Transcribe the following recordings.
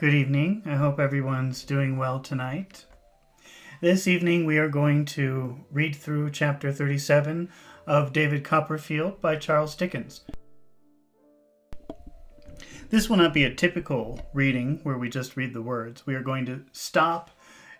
Good evening. I hope everyone's doing well tonight. This evening we are going to read through chapter 37 of David Copperfield by Charles Dickens. This will not be a typical reading where we just read the words. We are going to stop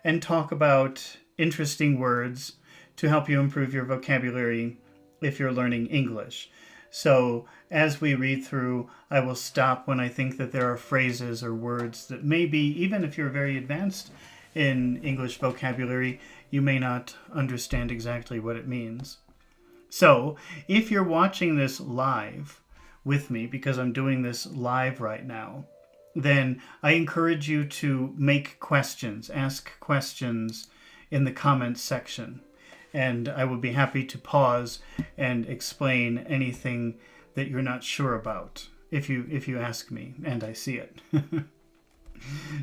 and talk about interesting words to help you improve your vocabulary if you're learning English. So as we read through, I will stop when I think that there are phrases or words that maybe, even if you're very advanced in English vocabulary, you may not understand exactly what it means. So if you're watching this live with me, because I'm doing this live right now, then I encourage you to make questions, ask questions in the comments section. And I would be happy to pause and explain anything that you're not sure about if you ask me and I see it.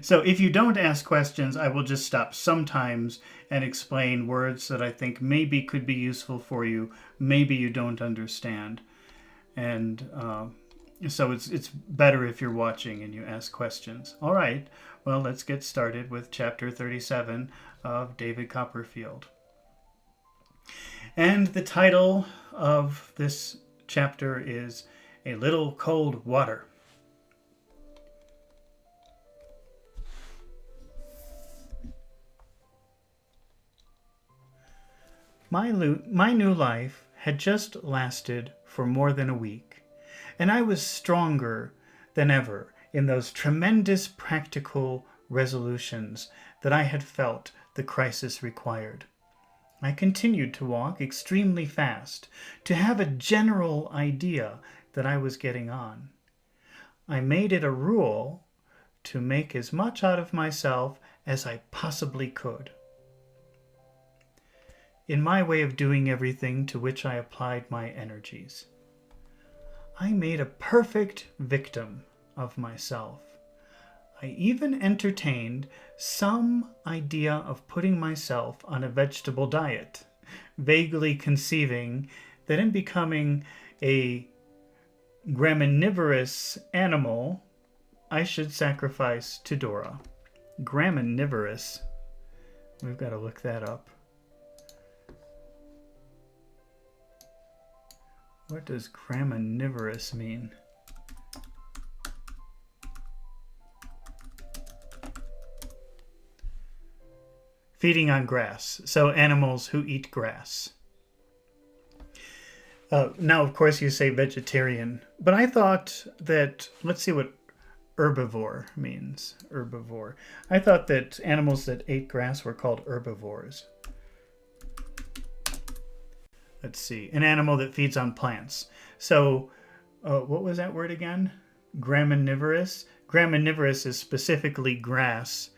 So if you don't ask questions, I will just stop sometimes and explain words that I think maybe could be useful for you, maybe you don't understand. And so it's better if you're watching and you ask questions. All right, well, let's get started with chapter 37 of David Copperfield. And the title of this chapter is A Little Cold Water. My new life had just lasted for more than a week, and I was stronger than ever in those tremendous practical resolutions that I had felt the crisis required. I continued to walk extremely fast, to have a general idea that I was getting on. I made it a rule to make as much out of myself as I possibly could. In my way of doing everything to which I applied my energies, I made a perfect victim of myself. I even entertained some idea of putting myself on a vegetable diet, vaguely conceiving that in becoming a graminivorous animal, I should sacrifice to Dora. Graminivorous. We've got to look that up. What does graminivorous mean? Feeding on grass, so animals who eat grass. Now, of course, you say vegetarian, but I thought that, let's see what herbivore means. Herbivore. I thought that animals that ate grass were called herbivores. Let's see, an animal that feeds on plants. So, what was that word again? Graminivorous? Graminivorous is specifically grass,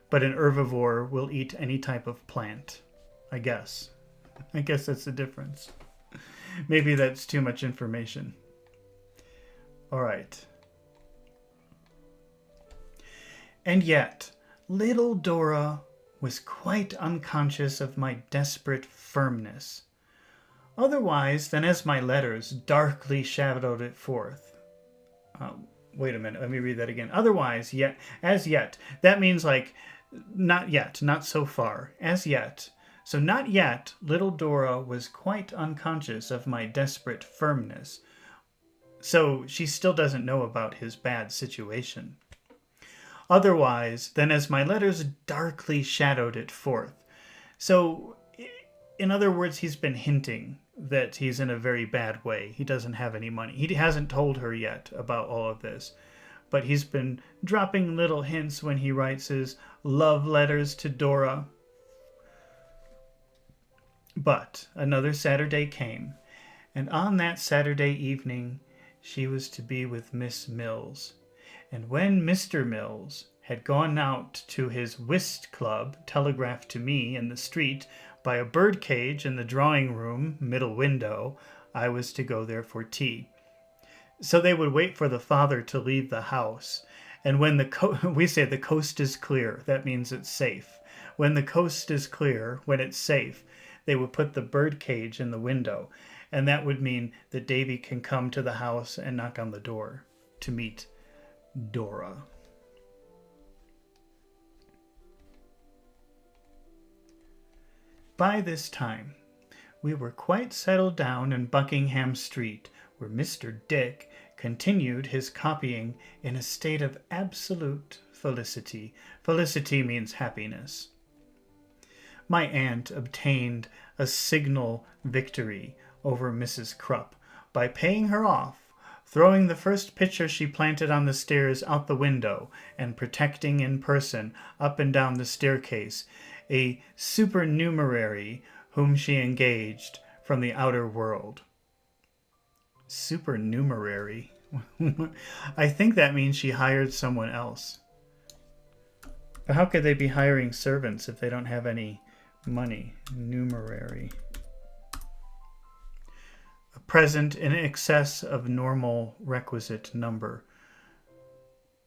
but an herbivore will eat any type of plant, I guess. I guess that's the difference. Maybe that's too much information. All right. And yet, little Dora was quite unconscious of my desperate firmness. Otherwise than as my letters darkly shadowed it forth. Wait a minute, let me read that again. Otherwise, yet, as yet. That means like, not yet, not so far, as yet. So not yet, little Dora was quite unconscious of my desperate firmness. So she still doesn't know about his bad situation. Otherwise than as my letters darkly shadowed it forth. So, in other words, he's been hinting that he's in a very bad way. He doesn't have any money. He hasn't told her yet about all of this. But he's been dropping little hints when he writes his love letters to Dora. But another Saturday came, and on that Saturday evening she was to be with Miss Mills. And when Mr. Mills had gone out to his whist club, telegraphed to me in the street by a birdcage in the drawing-room middle window, I was to go there for tea. So they would wait for the father to leave the house. And when we say the coast is clear, that means it's safe. When the coast is clear, when it's safe, they would put the bird cage in the window. And that would mean that Davy can come to the house and knock on the door to meet Dora. By this time, we were quite settled down in Buckingham Street, where Mr. Dick continued his copying in a state of absolute felicity. Felicity means happiness. My aunt obtained a signal victory over Mrs. Krupp by paying her off, throwing the first picture she planted on the stairs out the window, and protecting in person, up and down the staircase, a supernumerary whom she engaged from the outer world. Supernumerary? I think that means she hired someone else. But how could they be hiring servants if they don't have any money? Numerary. A present in excess of normal requisite number.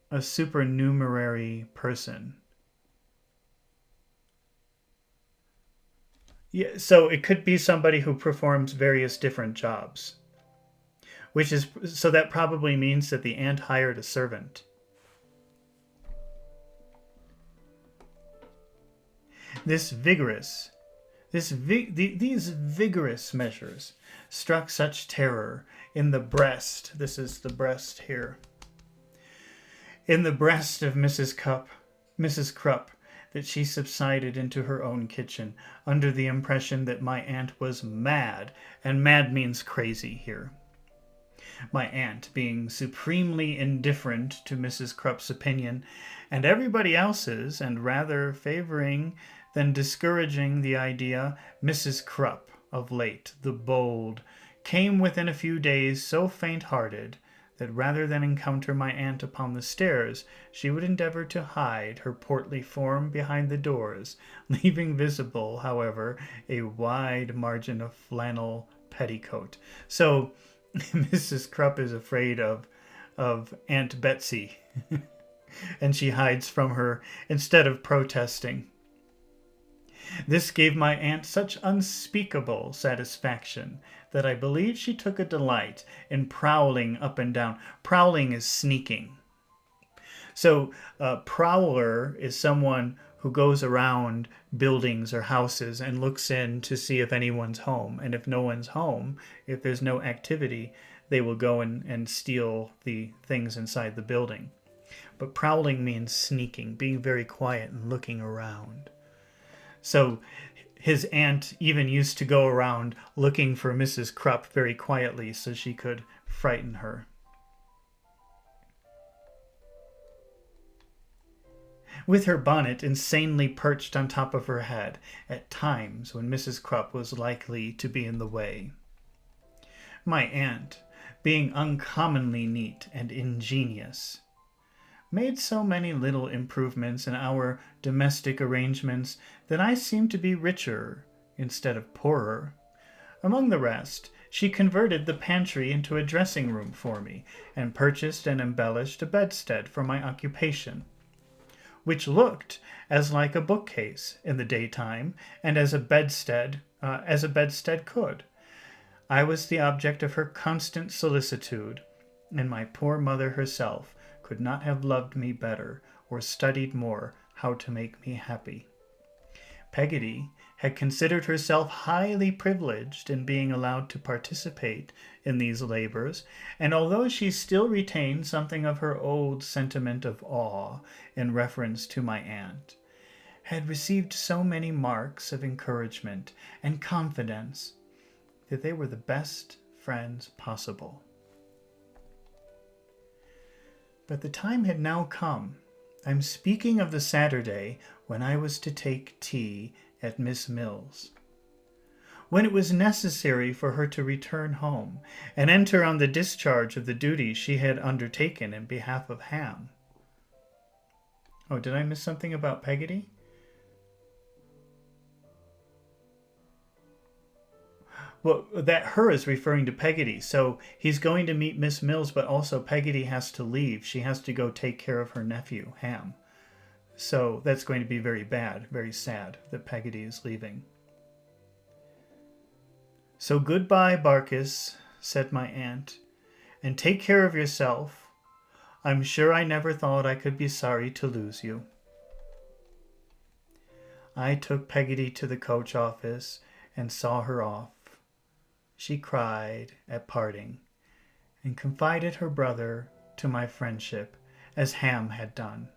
A supernumerary person. Yeah, so it could be somebody who performs various different jobs. So that probably means that the aunt hired a servant. These vigorous measures struck such terror in the breast. This is the breast here. In the breast of Mrs. Krupp, that she subsided into her own kitchen under the impression that my aunt was mad, and mad means crazy here. My aunt being supremely indifferent to Mrs. Krupp's opinion and everybody else's, and rather favoring than discouraging the idea, Mrs. Krupp, of late, the bold, came within a few days so faint-hearted that rather than encounter my aunt upon the stairs, she would endeavor to hide her portly form behind the doors, leaving visible, however, a wide margin of flannel petticoat. So Mrs. Krupp is afraid of Aunt Betsy, and she hides from her instead of protesting. This gave my aunt such unspeakable satisfaction that I believe she took a delight in prowling up and down. Prowling is sneaking. So a prowler is someone who goes around buildings or houses and looks in to see if anyone's home. And if no one's home, if there's no activity, they will go and steal the things inside the building. But prowling means sneaking, being very quiet and looking around. So his aunt even used to go around looking for Mrs. Krupp very quietly so she could frighten her. With her bonnet insanely perched on top of her head at times when Mrs. Krupp was likely to be in the way. My aunt, being uncommonly neat and ingenious, made so many little improvements in our domestic arrangements that I seemed to be richer instead of poorer. Among the rest, she converted the pantry into a dressing room for me, and purchased and embellished a bedstead for my occupation, which looked as like a bookcase in the daytime, and as a bedstead could. I was the object of her constant solicitude, and my poor mother herself could not have loved me better or studied more how to make me happy. Peggotty had considered herself highly privileged in being allowed to participate in these labors, and although she still retained something of her old sentiment of awe in reference to my aunt, had received so many marks of encouragement and confidence that they were the best friends possible. But the time had now come. I'm speaking of the Saturday when I was to take tea at Miss Mill's, when it was necessary for her to return home and enter on the discharge of the duties she had undertaken in behalf of Ham. Oh, did I miss something about Peggotty? Well, that her is referring to Peggotty. So he's going to meet Miss Mills, but also Peggotty has to leave. She has to go take care of her nephew, Ham. So that's going to be very bad, very sad that Peggotty is leaving. So goodbye, Barkis, said my aunt, and take care of yourself. I'm sure I never thought I could be sorry to lose you. I took Peggotty to the coach office and saw her off. She cried at parting and confided her brother to my friendship, as Ham had done.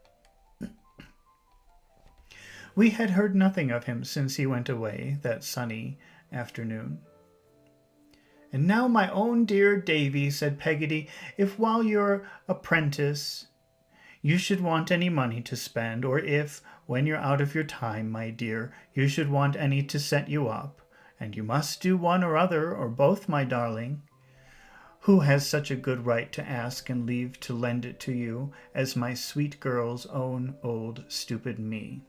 We had heard nothing of him since he went away that sunny afternoon. "And now, my own dear Davy," said Peggotty, "if while you're apprentice you should want any money to spend, or if, when you're out of your time, my dear, you should want any to set you up, and you must do one or other, or both, my darling, who has such a good right to ask and leave to lend it to you as my sweet girl's own old stupid me?"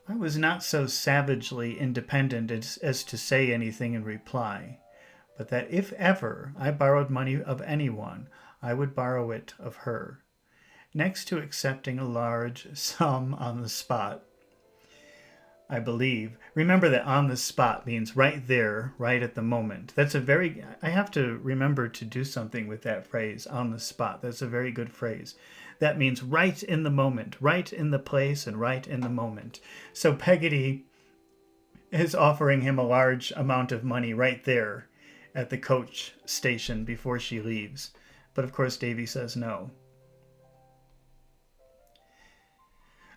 I was not so savagely independent as to say anything in reply, but that if ever I borrowed money of anyone, I would borrow it of her, next to accepting a large sum on the spot. I believe. Remember that on the spot means right there, right at the moment. I have to remember to do something with that phrase, on the spot. That's a very good phrase. That means right in the moment, right in the place, and right in the moment. So Peggotty is offering him a large amount of money right there at the coach station before she leaves. But of course Davy says no.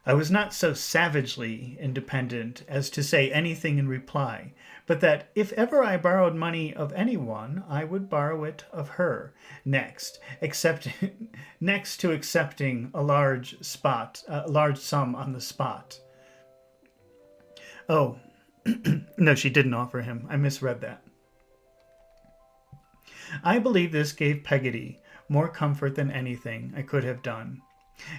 I was not so savagely independent as to say anything in reply, but that if ever I borrowed money of anyone, I would borrow it of her, next to accepting a large sum on the spot. Oh, no, she didn't offer him. I misread that. I believe this gave Peggotty more comfort than anything I could have done.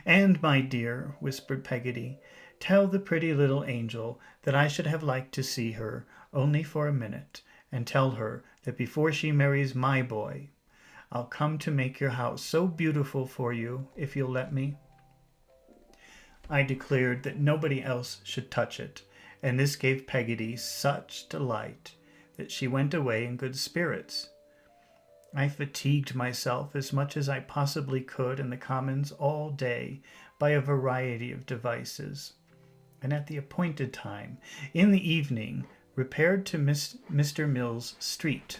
"And, my dear," whispered Peggotty, "tell the pretty little angel that I should have liked to see her, only for a minute, and tell her that before she marries my boy, I'll come to make your house so beautiful for you, if you'll let me." I declared that nobody else should touch it, and this gave Peggotty such delight that she went away in good spirits. I fatigued myself as much as I possibly could in the Commons all day by a variety of devices, and at the appointed time, in the evening, repaired to Mr. Mill's street.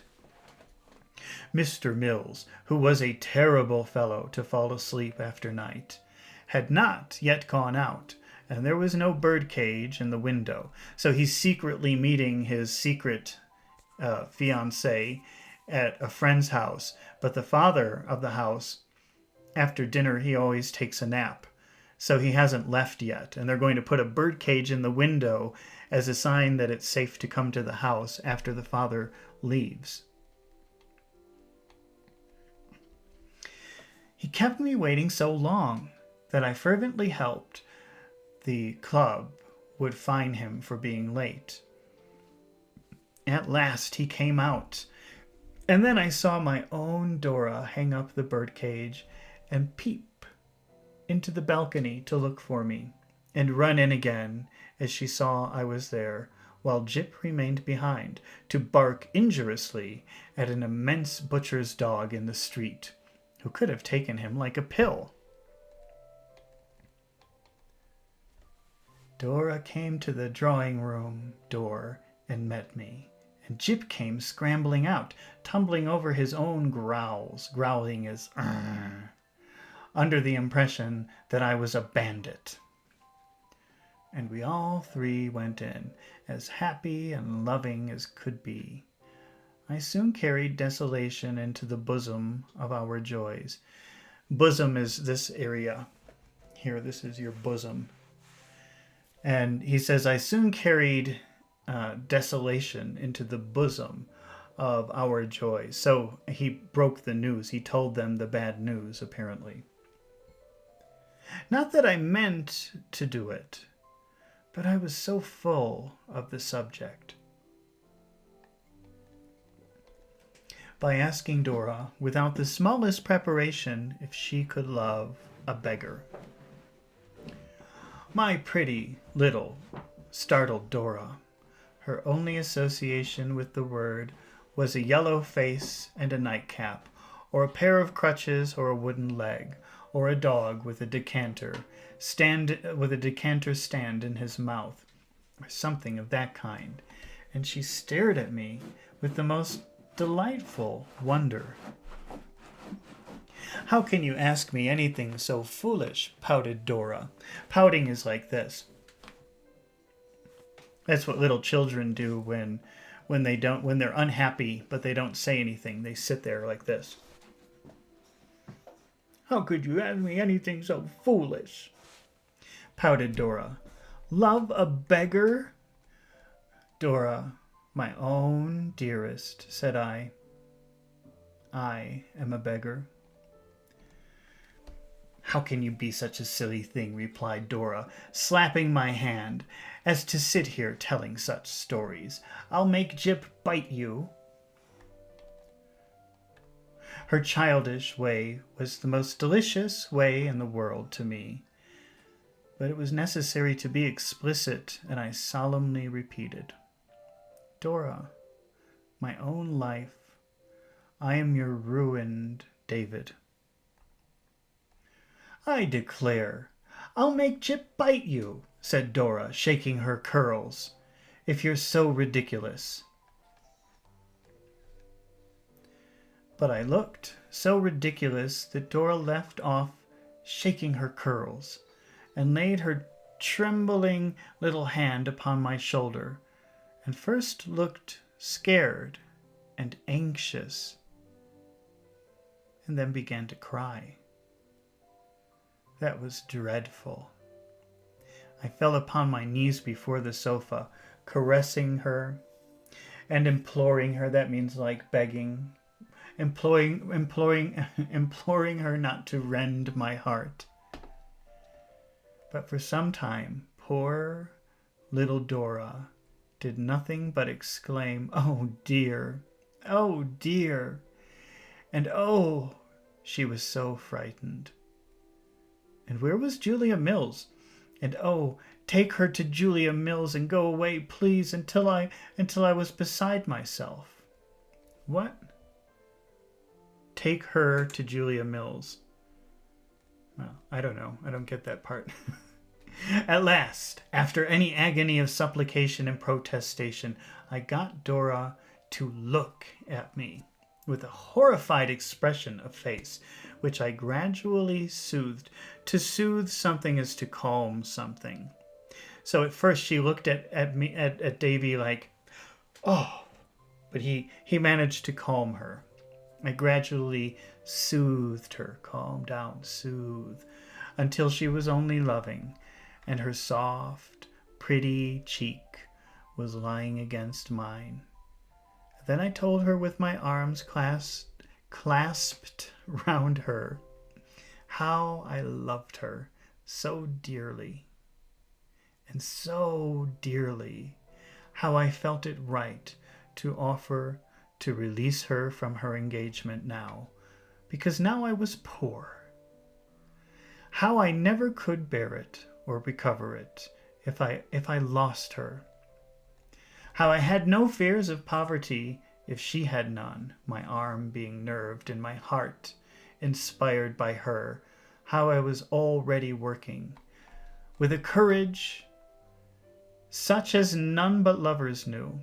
Mr. Mills, who was a terrible fellow to fall asleep after night, had not yet gone out, and there was no bird cage in the window, so he's secretly meeting his secret fiancée at a friend's house, but the father of the house, after dinner, he always takes a nap, so he hasn't left yet, and they're going to put a bird cage in the window as a sign that it's safe to come to the house after the father leaves. He kept me waiting so long that I fervently hoped the club would fine him for being late. At last he came out, and then I saw my own Dora hang up the birdcage and peep into the balcony to look for me, and run in again as she saw I was there, while Jip remained behind to bark injuriously at an immense butcher's dog in the street, who could have taken him like a pill. Dora came to the drawing-room door and met me, and Jip came scrambling out, tumbling over his own growling as under the impression that I was a bandit. And we all three went in, as happy and loving as could be. I soon carried desolation into the bosom of our joys. Bosom is this area. Here, this is your bosom. And he says, I soon carried desolation into the bosom of our joys. So he broke the news. He told them the bad news, apparently. Not that I meant to do it, but I was so full of the subject. By asking Dora, without the smallest preparation, if she could love a beggar. My pretty little startled Dora. Her only association with the word was a yellow face and a nightcap, or a pair of crutches or a wooden leg, or a dog with a decanter stand in his mouth, or something of that kind. And she stared at me with the most delightful wonder. "How can you ask me anything so foolish?" pouted Dora. Pouting is like this. That's what little children do when they're unhappy, but they don't say anything. They sit there like this. "How could you ask me anything so foolish?" pouted Dora. "Love a beggar?" "Dora, my own dearest," said I am a beggar." "How can you be such a silly thing," replied Dora, slapping my hand, "as to sit here telling such stories? I'll make Jip bite you." Her childish way was the most delicious way in the world to me, but it was necessary to be explicit, and I solemnly repeated, "Dora, my own life, I am your ruined David." "I declare, I'll make Jip bite you," said Dora, shaking her curls, "if you're so ridiculous." But I looked so ridiculous that Dora left off shaking her curls and laid her trembling little hand upon my shoulder, and first looked scared and anxious, and then began to cry. That was dreadful. I fell upon my knees before the sofa, caressing her and imploring her. That means like begging, imploring her not to rend my heart. But for some time, poor little Dora did nothing but exclaim, "Oh dear, oh dear," and oh, she was so frightened. And where was Julia Mills? And oh, take her to Julia Mills and go away, please, until I was beside myself. What? Take her to Julia Mills. Well, I don't know. I don't get that part. At last, after any agony of supplication and protestation, I got Dora to look at me with a horrified expression of face, which I gradually soothed. To soothe something is to calm something. So at first she looked at me, at Davy like, "Oh," but he managed to calm her. I gradually soothed her, calm down, soothe, until she was only loving, and her soft, pretty cheek was lying against mine. Then I told her with my arms clasped round her how I loved her so dearly, and so dearly how I felt it right to offer to release her from her engagement now, because now I was poor. How I never could bear it or recover it if I lost her. How I had no fears of poverty if she had none, my arm being nerved and my heart inspired by her. How I was already working with a courage such as none but lovers knew.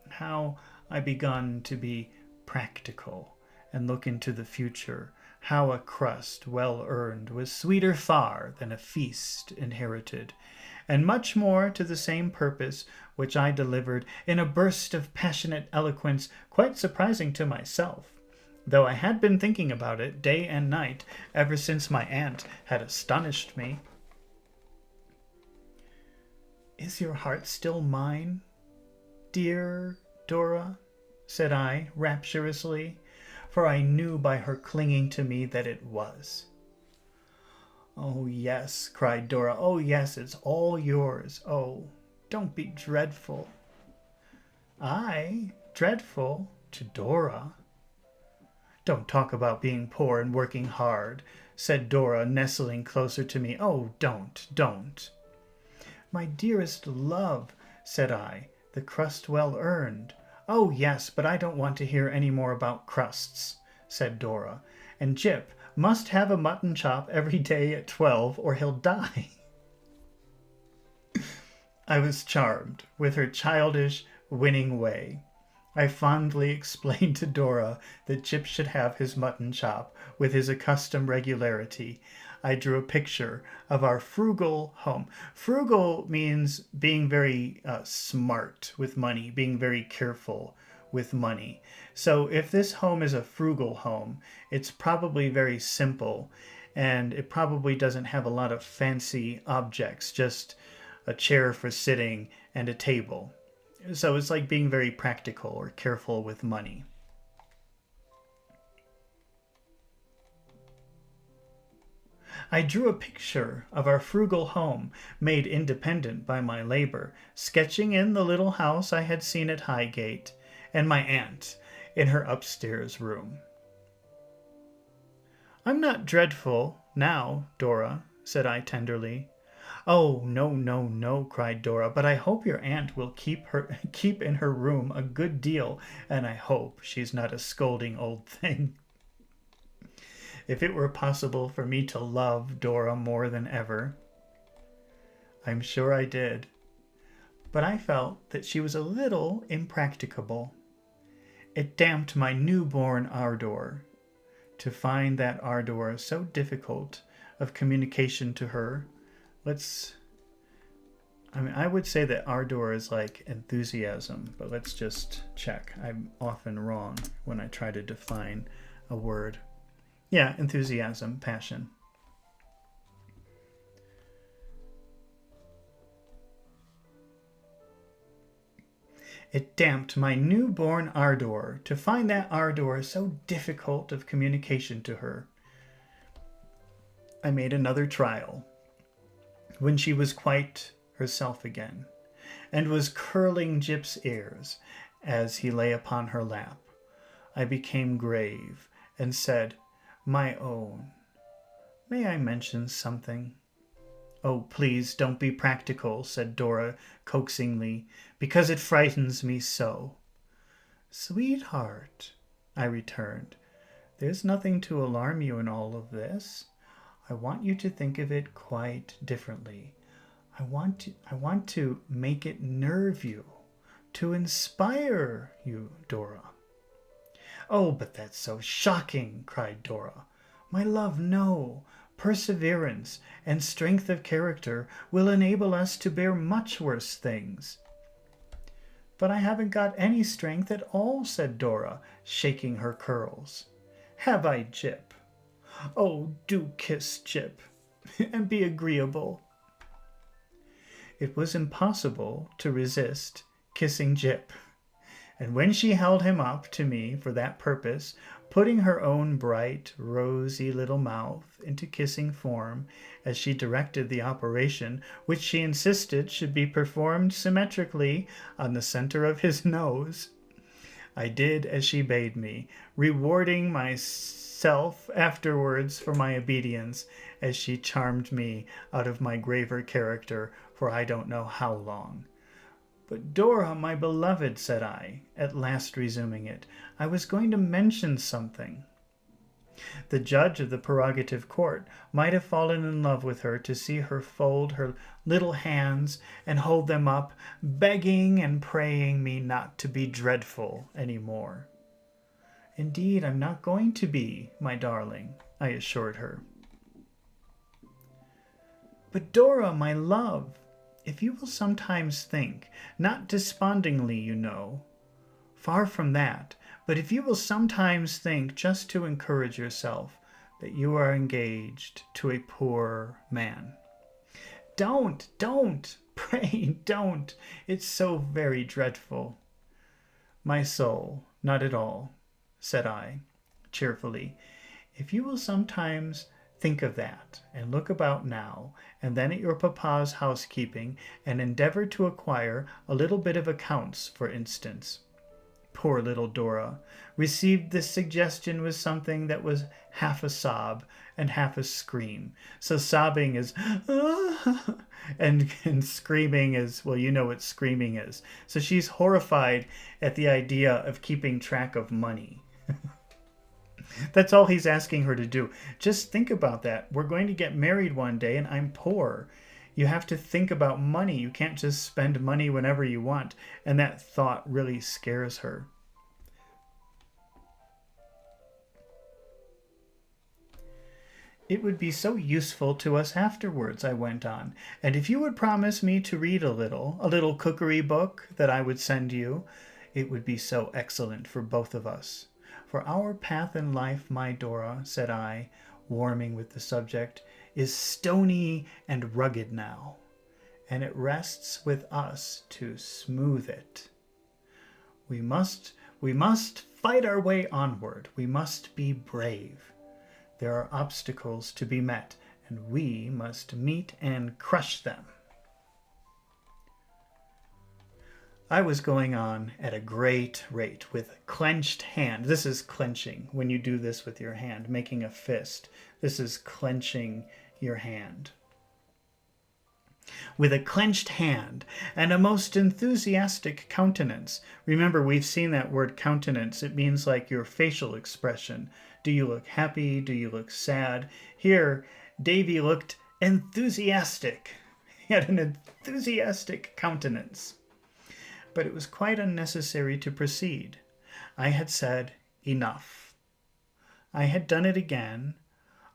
How I begun to be practical and look into the future. How a crust well earned was sweeter far than a feast inherited, and much more to the same purpose, which I delivered in a burst of passionate eloquence quite surprising to myself, though I had been thinking about it day and night ever since my aunt had astonished me. "Is your heart still mine, dear Dora?" said I rapturously, for I knew by her clinging to me that it was. "Oh, yes," cried Dora. "Oh, yes, it's all yours. Oh, don't be dreadful." "I? Dreadful? To Dora?" "Don't talk about being poor and working hard," said Dora, nestling closer to me. "Oh, don't." "My dearest love," said I, "the crust well earned." "Oh, yes, but I don't want to hear any more about crusts," said Dora. "And Jip, Must have a mutton chop every day at 12 or he'll die. I was charmed with her childish, winning way. I fondly explained to Dora that Jip should have his mutton chop with his accustomed regularity. I drew a picture of our frugal home. Frugal means being very smart with money, being very careful with money. So if this home is a frugal home, it's probably very simple, and it probably doesn't have a lot of fancy objects, just a chair for sitting and a table. So it's like being very practical or careful with money. I drew a picture of our frugal home, made independent by my labor, sketching in the little house I had seen at Highgate, and my aunt in her upstairs room. I'm not dreadful now, Dora, said I tenderly. Oh, no, no, no, cried Dora, but I hope your aunt will keep in her room a good deal, and I hope she's not a scolding old thing. If it were possible for me to love Dora more than ever, I'm sure I did. But I felt that she was a little impracticable. It damped my newborn ardor to find that ardor so difficult of communication to her. I would say that ardor is like enthusiasm, but let's just check. I'm often wrong when I try to define a word. Yeah, enthusiasm, passion. It damped my newborn ardor to find that ardor so difficult of communication to her. I made another trial when she was quite herself again, and was curling Jip's ears as he lay upon her lap. I became grave and said, "My own, may I mention something?" "Oh, please don't be practical," said Dora coaxingly, "because it frightens me so." "Sweetheart," I returned, "there's nothing to alarm you in all of this. I want you to think of it quite differently. I want to make it nerve you, to inspire you, Dora." "Oh, but that's so shocking," cried Dora. "My love, no. Perseverance and strength of character will enable us to bear much worse things." "But I haven't got any strength at all," said Dora, shaking her curls. "Have I, Jip? Oh, do kiss Jip, and be agreeable." It was impossible to resist kissing Jip, and when she held him up to me for that purpose, putting her own bright, rosy little mouth into kissing form as she directed the operation, which she insisted should be performed symmetrically on the center of his nose, I did as she bade me, rewarding myself afterwards for my obedience, as she charmed me out of my graver character for I don't know how long. "But Dora, my beloved," said I, at last resuming it, "I was going to mention something." The judge of the prerogative court might have fallen in love with her to see her fold her little hands and hold them up, begging and praying me not to be dreadful any more. "Indeed, I'm not going to be, my darling," I assured her. "But Dora, my love, if you will sometimes think, not despondingly, you know, far from that, but if you will sometimes think, just to encourage yourself, that you are engaged to a poor man." Don't, pray don't. It's so very dreadful." "My soul, not at all," said I, cheerfully. "If you will sometimes think of that, and look about now and then at your papa's housekeeping, and endeavor to acquire a little bit of accounts, for instance." Poor little Dora received this suggestion with something that was half a sob and half a scream. So sobbing is and screaming is, well, you know what screaming is. So she's horrified at the idea of keeping track of money. That's all he's asking her to do. Just think about that. We're going to get married one day and I'm poor. You have to think about money. You can't just spend money whenever you want. And that thought really scares her. It would be so useful to us afterwards, I went on. And if you would promise me to read a little cookery book that I would send you, it would be so excellent for both of us. For our path in life, my Dora, said I, warming with the subject, is stony and rugged now, and it rests with us to smooth it. We must fight our way onward. We must be brave. There are obstacles to be met, and we must meet and crush them. I was going on at a great rate with clenched hand. This is clenching when you do this with your hand, making a fist. This is clenching your hand. With a clenched hand and a most enthusiastic countenance. Remember, we've seen that word countenance. It means like your facial expression. Do you look happy? Do you look sad? Here, Davy looked enthusiastic. He had an enthusiastic countenance. But it was quite unnecessary to proceed. I had said enough. I had done it again.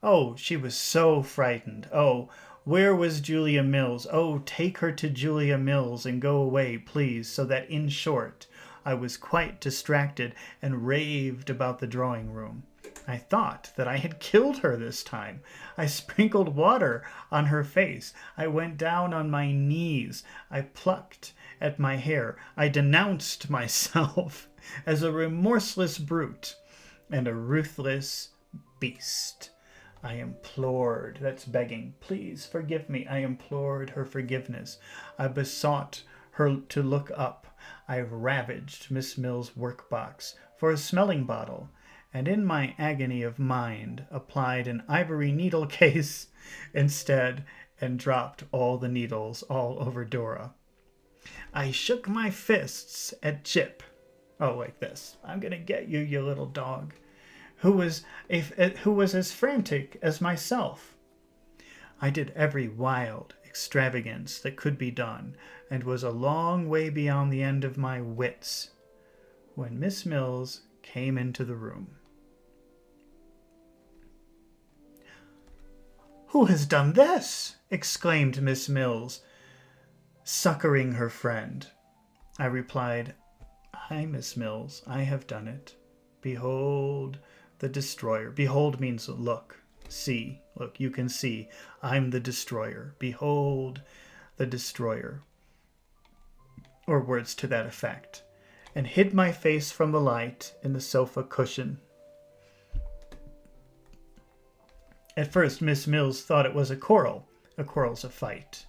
Oh, she was so frightened. Oh, where was Julia Mills? Oh, take her to Julia Mills and go away, please, so that, in short, I was quite distracted and raved about the drawing room. I thought that I had killed her this time. I sprinkled water on her face. I went down on my knees. I plucked at my hair. I denounced myself as a remorseless brute and a ruthless beast. I implored, that's begging, please forgive me. I implored her forgiveness. I besought her to look up. I ravaged Miss Mill's workbox for a smelling bottle, and in my agony of mind applied an ivory needle case instead and dropped all the needles all over Dora. I shook my fists at Jip. Oh, like this. I'm going to get you, you little dog. Who was as frantic as myself. I did every wild extravagance that could be done, and was a long way beyond the end of my wits, when Miss Mills came into the room. "Who has done this?" exclaimed Miss Mills, succoring her friend. I replied, "I, Miss Mills, I have done it. Behold the destroyer." Behold means look, see. Look, you can see. I'm the destroyer. Behold the destroyer. Or words to that effect. And hid my face from the light in the sofa cushion. At first, Miss Mills thought it was a quarrel. A quarrel's a fight.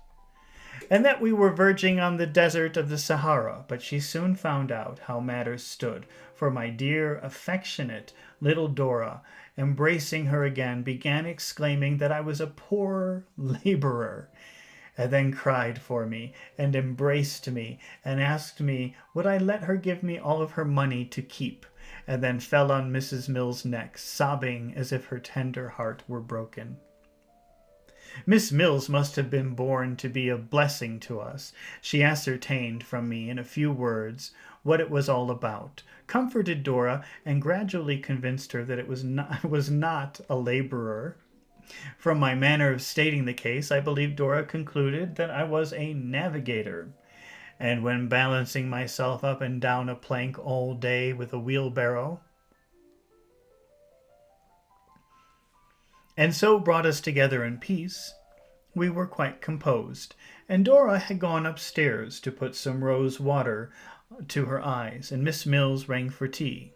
And that we were verging on the desert of the Sahara, but she soon found out how matters stood, for my dear, affectionate little Dora, embracing her again, began exclaiming that I was a poor laborer, and then cried for me, and embraced me, and asked me would I let her give me all of her money to keep, and then fell on Mrs. Mill's neck, sobbing as if her tender heart were broken. Miss Mills must have been born to be a blessing to us. She ascertained from me in a few words what it was all about, comforted Dora, and gradually convinced her that I was not a laborer. From my manner of stating the case, I believe Dora concluded that I was a navigator, and when balancing myself up and down a plank all day with a wheelbarrow, and so brought us together in peace, we were quite composed, and Dora had gone upstairs to put some rose water to her eyes, and Miss Mills rang for tea.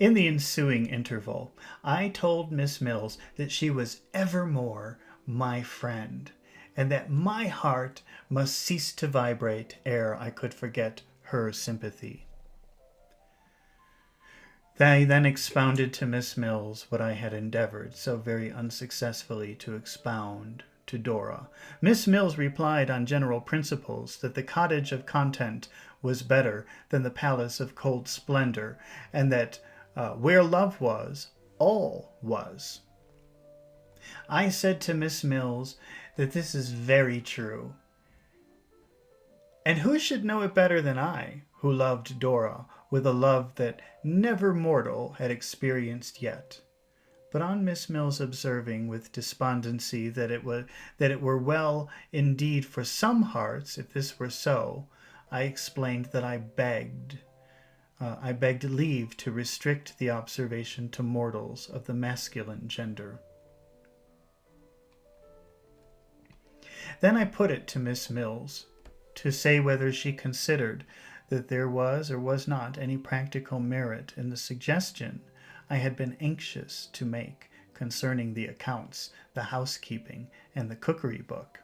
In the ensuing interval, I told Miss Mills that she was evermore my friend, and that my heart must cease to vibrate ere I could forget her sympathy. I then expounded to Miss Mills what I had endeavored so very unsuccessfully to expound to Dora. Miss Mills replied on general principles that the cottage of content was better than the palace of cold splendor, and that where love was, all was. I said to Miss Mills that this is very true, and who should know it better than I, who loved Dora with a love that never mortal had experienced yet. But on Miss Mills observing with despondency that it were well indeed for some hearts if this were so, I explained that I begged leave to restrict the observation to mortals of the masculine gender. Then I put it to Miss Mills to say whether she considered that there was or was not any practical merit in the suggestion I had been anxious to make concerning the accounts, the housekeeping, and the cookery book.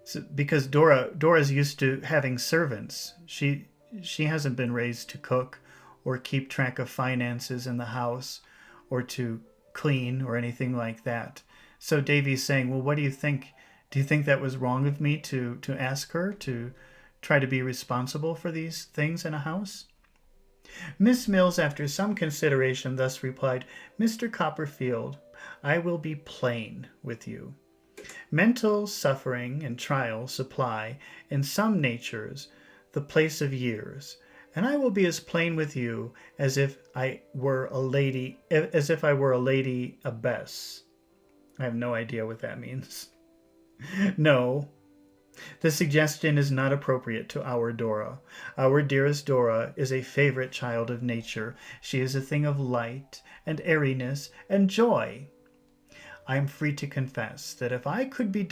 So, because Dora's used to having servants. She hasn't been raised to cook or keep track of finances in the house or to clean or anything like that. So Davy's saying, well, what do you think? Do you think that was wrong of me to ask her to try to be responsible for these things in a house? Miss Mills, after some consideration, thus replied, Mr. Copperfield, I will be plain with you. Mental suffering and trial supply, in some natures, the place of years, and I will be as plain with you as if I were a lady abbess. I have no idea what that means. No, the suggestion is not appropriate to our Dora. Our dearest Dora is a favorite child of nature. She is a thing of light and airiness and joy. I am free to confess that if it could be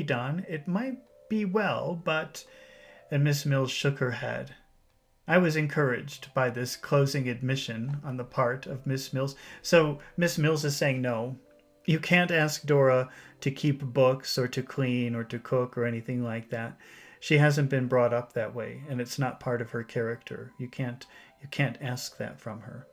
done, it might be well, but... And Miss Mills shook her head. I was encouraged by this closing admission on the part of Miss Mills. So Miss Mills is saying, no, you can't ask Dora to keep books or to clean or to cook or anything like that. She hasn't been brought up that way, and it's not part of her character. You can't ask that from her.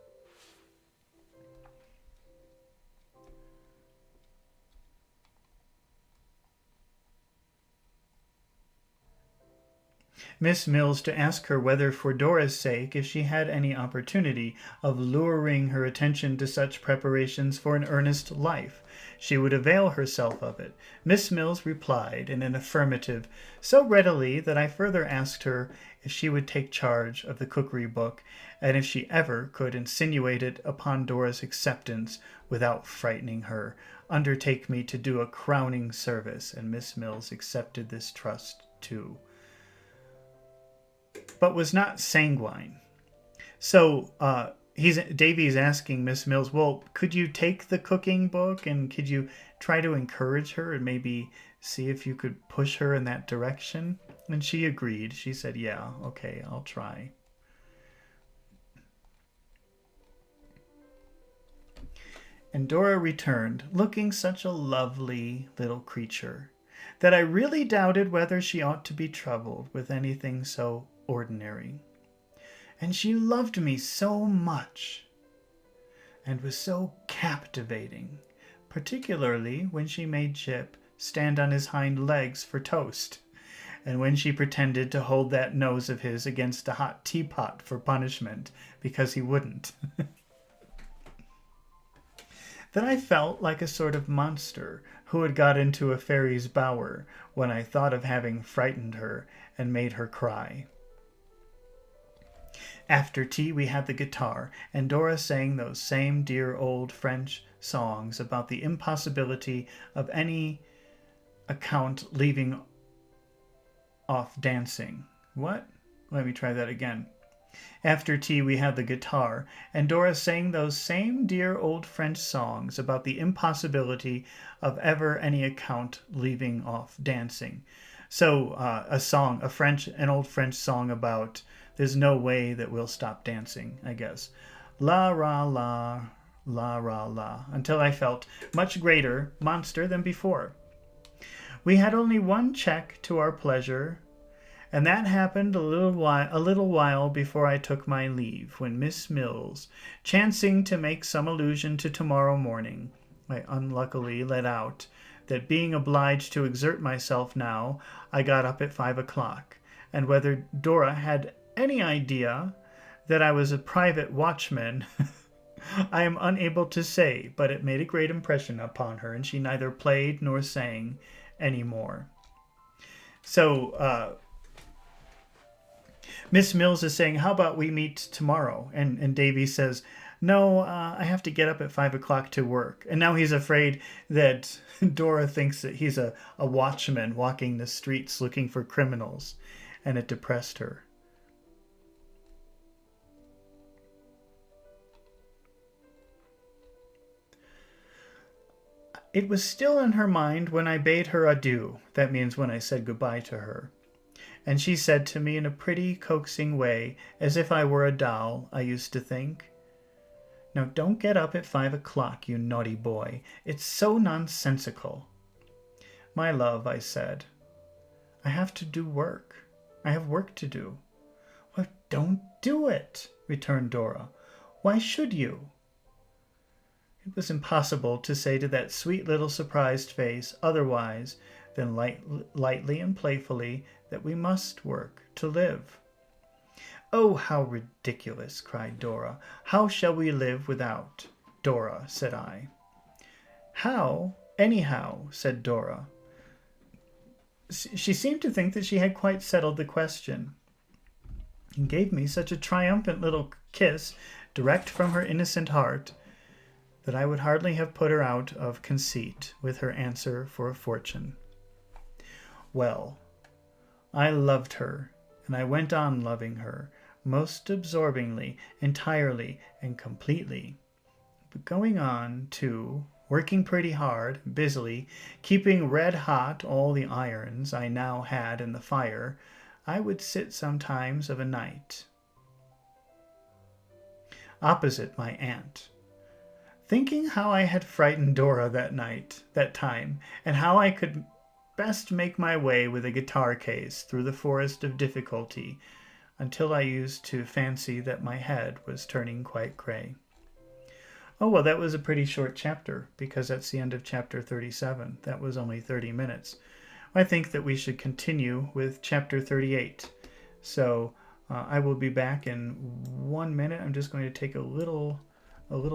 Miss Mills to ask her whether for Dora's sake, if she had any opportunity of luring her attention to such preparations for an earnest life, she would avail herself of it. Miss Mills replied in an affirmative so readily that I further asked her if she would take charge of the cookery book, and if she ever could insinuate it upon Dora's acceptance without frightening her, undertake me to do a crowning service, and Miss Mills accepted this trust too, but was not sanguine. So Davy's asking Miss Mills, well, could you take the cooking book and could you try to encourage her and maybe see if you could push her in that direction? And she agreed. She said, yeah, okay, I'll try. And Dora returned, looking such a lovely little creature that I really doubted whether she ought to be troubled with anything so ordinary. And she loved me so much and was so captivating, particularly when she made Chip stand on his hind legs for toast, and when she pretended to hold that nose of his against a hot teapot for punishment because he wouldn't. Then I felt like a sort of monster who had got into a fairy's bower when I thought of having frightened her and made her cry. After tea we had the guitar, and Dora sang those same dear old French songs about the impossibility of any account leaving off dancing. What? Let me try that again. After tea we had the guitar, and Dora sang those same dear old French songs about the impossibility of ever any account leaving off dancing. So an old French song about there's no way that we'll stop dancing, I guess. La, ra, la, la, ra, la, until I felt much greater monster than before. We had only one check to our pleasure, And that happened a little while before I took my leave, when Miss Mills, chancing to make some allusion to tomorrow morning, I unluckily let out that being obliged to exert myself now, I got up at 5 o'clock, and whether Dora had any idea that I was a private watchman, I am unable to say, but it made a great impression upon her, and she neither played nor sang any more. So, Miss Mills is saying, how about we meet tomorrow? And Davy says, no, I have to get up at 5 o'clock to work. And now he's afraid that Dora thinks that he's a watchman walking the streets looking for criminals, and it depressed her. It was still in her mind when I bade her adieu. That means when I said goodbye to her. And she said to me in a pretty, coaxing way, as if I were a doll, I used to think, now don't get up at 5 o'clock, you naughty boy. It's so nonsensical. My love, I said, I have to do work. I have work to do. Well, don't do it, returned Dora. Why should you? It was impossible to say to that sweet little surprised face otherwise than lightly and playfully that we must work to live. Oh, how ridiculous, cried Dora. How shall we live without? Dora, said I. How, anyhow, said Dora. She seemed to think that she had quite settled the question, and gave me such a triumphant little kiss direct from her innocent heart that I would hardly have put her out of conceit with her answer for a fortune. Well, I loved her, and I went on loving her, most absorbingly, entirely, and completely, but going on, too, working pretty hard, busily, keeping red-hot all the irons I now had in the fire, I would sit sometimes of a night opposite my aunt, thinking how I had frightened Dora that time, and how I could best make my way with a guitar case through the forest of difficulty, until I used to fancy that my head was turning quite gray. Oh, well, that was a pretty short chapter, because that's the end of chapter 37. That was only 30 minutes. I think that we should continue with chapter 38. So I will be back in 1 minute. I'm just going to take a little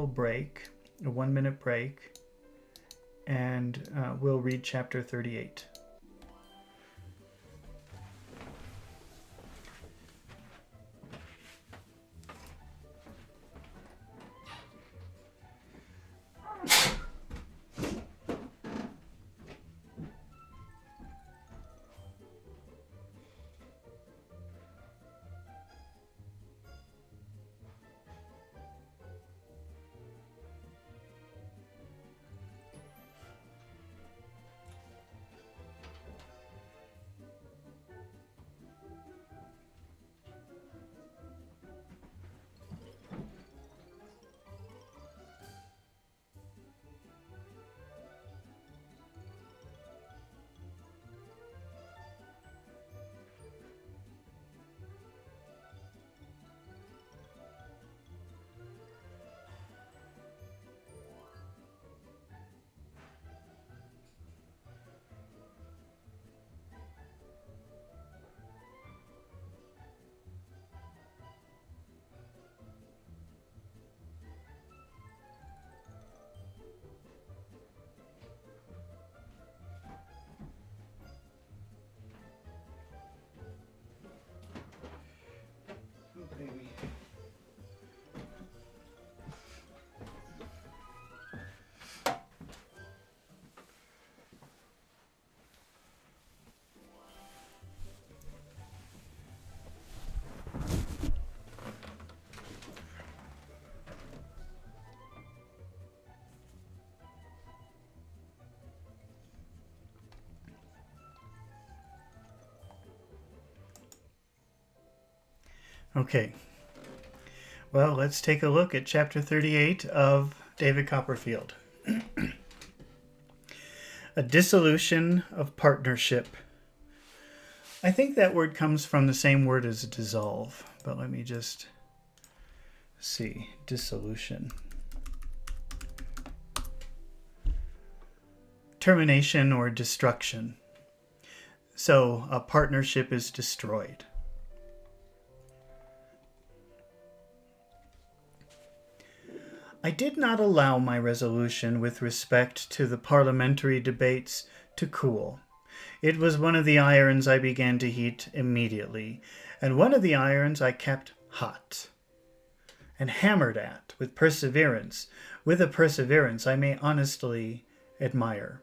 break, a 1 minute break, and we'll read chapter 38. Baby. Okay. Well, let's take a look at chapter 38 of David Copperfield. A dissolution of partnership. I think that word comes from the same word as dissolve, but let me just see. Dissolution. Termination or destruction. So a partnership is destroyed. I did not allow my resolution with respect to the parliamentary debates to cool. It was one of the irons I began to heat immediately, and one of the irons I kept hot and hammered at with a perseverance I may honestly admire.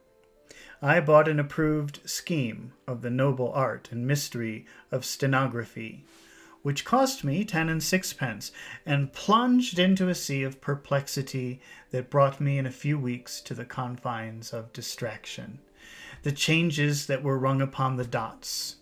I bought an approved scheme of the noble art and mystery of stenography, which cost me 10 and 6 pence, and plunged into a sea of perplexity that brought me in a few weeks to the confines of distraction. The changes that were rung upon the dots,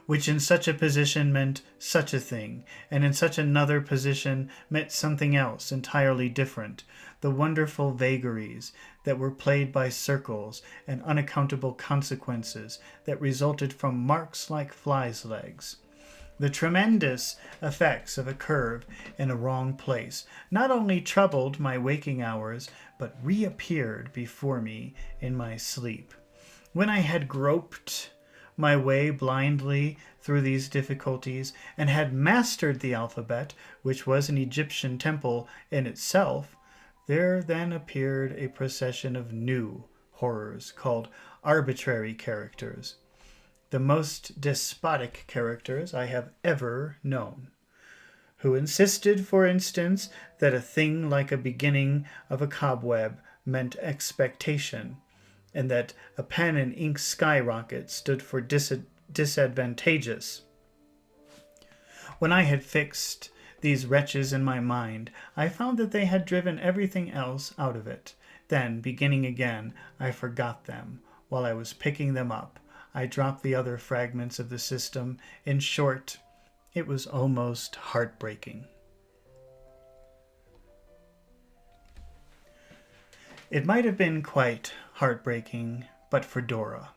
which in such a position meant such a thing, and in such another position meant something else entirely different, the wonderful vagaries that were played by circles and unaccountable consequences that resulted from marks like flies' legs. The tremendous effects of a curve in a wrong place not only troubled my waking hours, but reappeared before me in my sleep. When I had groped my way blindly through these difficulties, and had mastered the alphabet, which was an Egyptian temple in itself, there then appeared a procession of new horrors called arbitrary characters, the most despotic characters I have ever known, who insisted, for instance, that a thing like a beginning of a cobweb meant expectation, and that a pen and ink skyrocket stood for disadvantageous. When I had fixed these wretches in my mind, I found that they had driven everything else out of it. Then, beginning again, I forgot them. While I was picking them up, I dropped the other fragments of the system. In short, it was almost heartbreaking. It might have been quite heartbreaking but for Dora,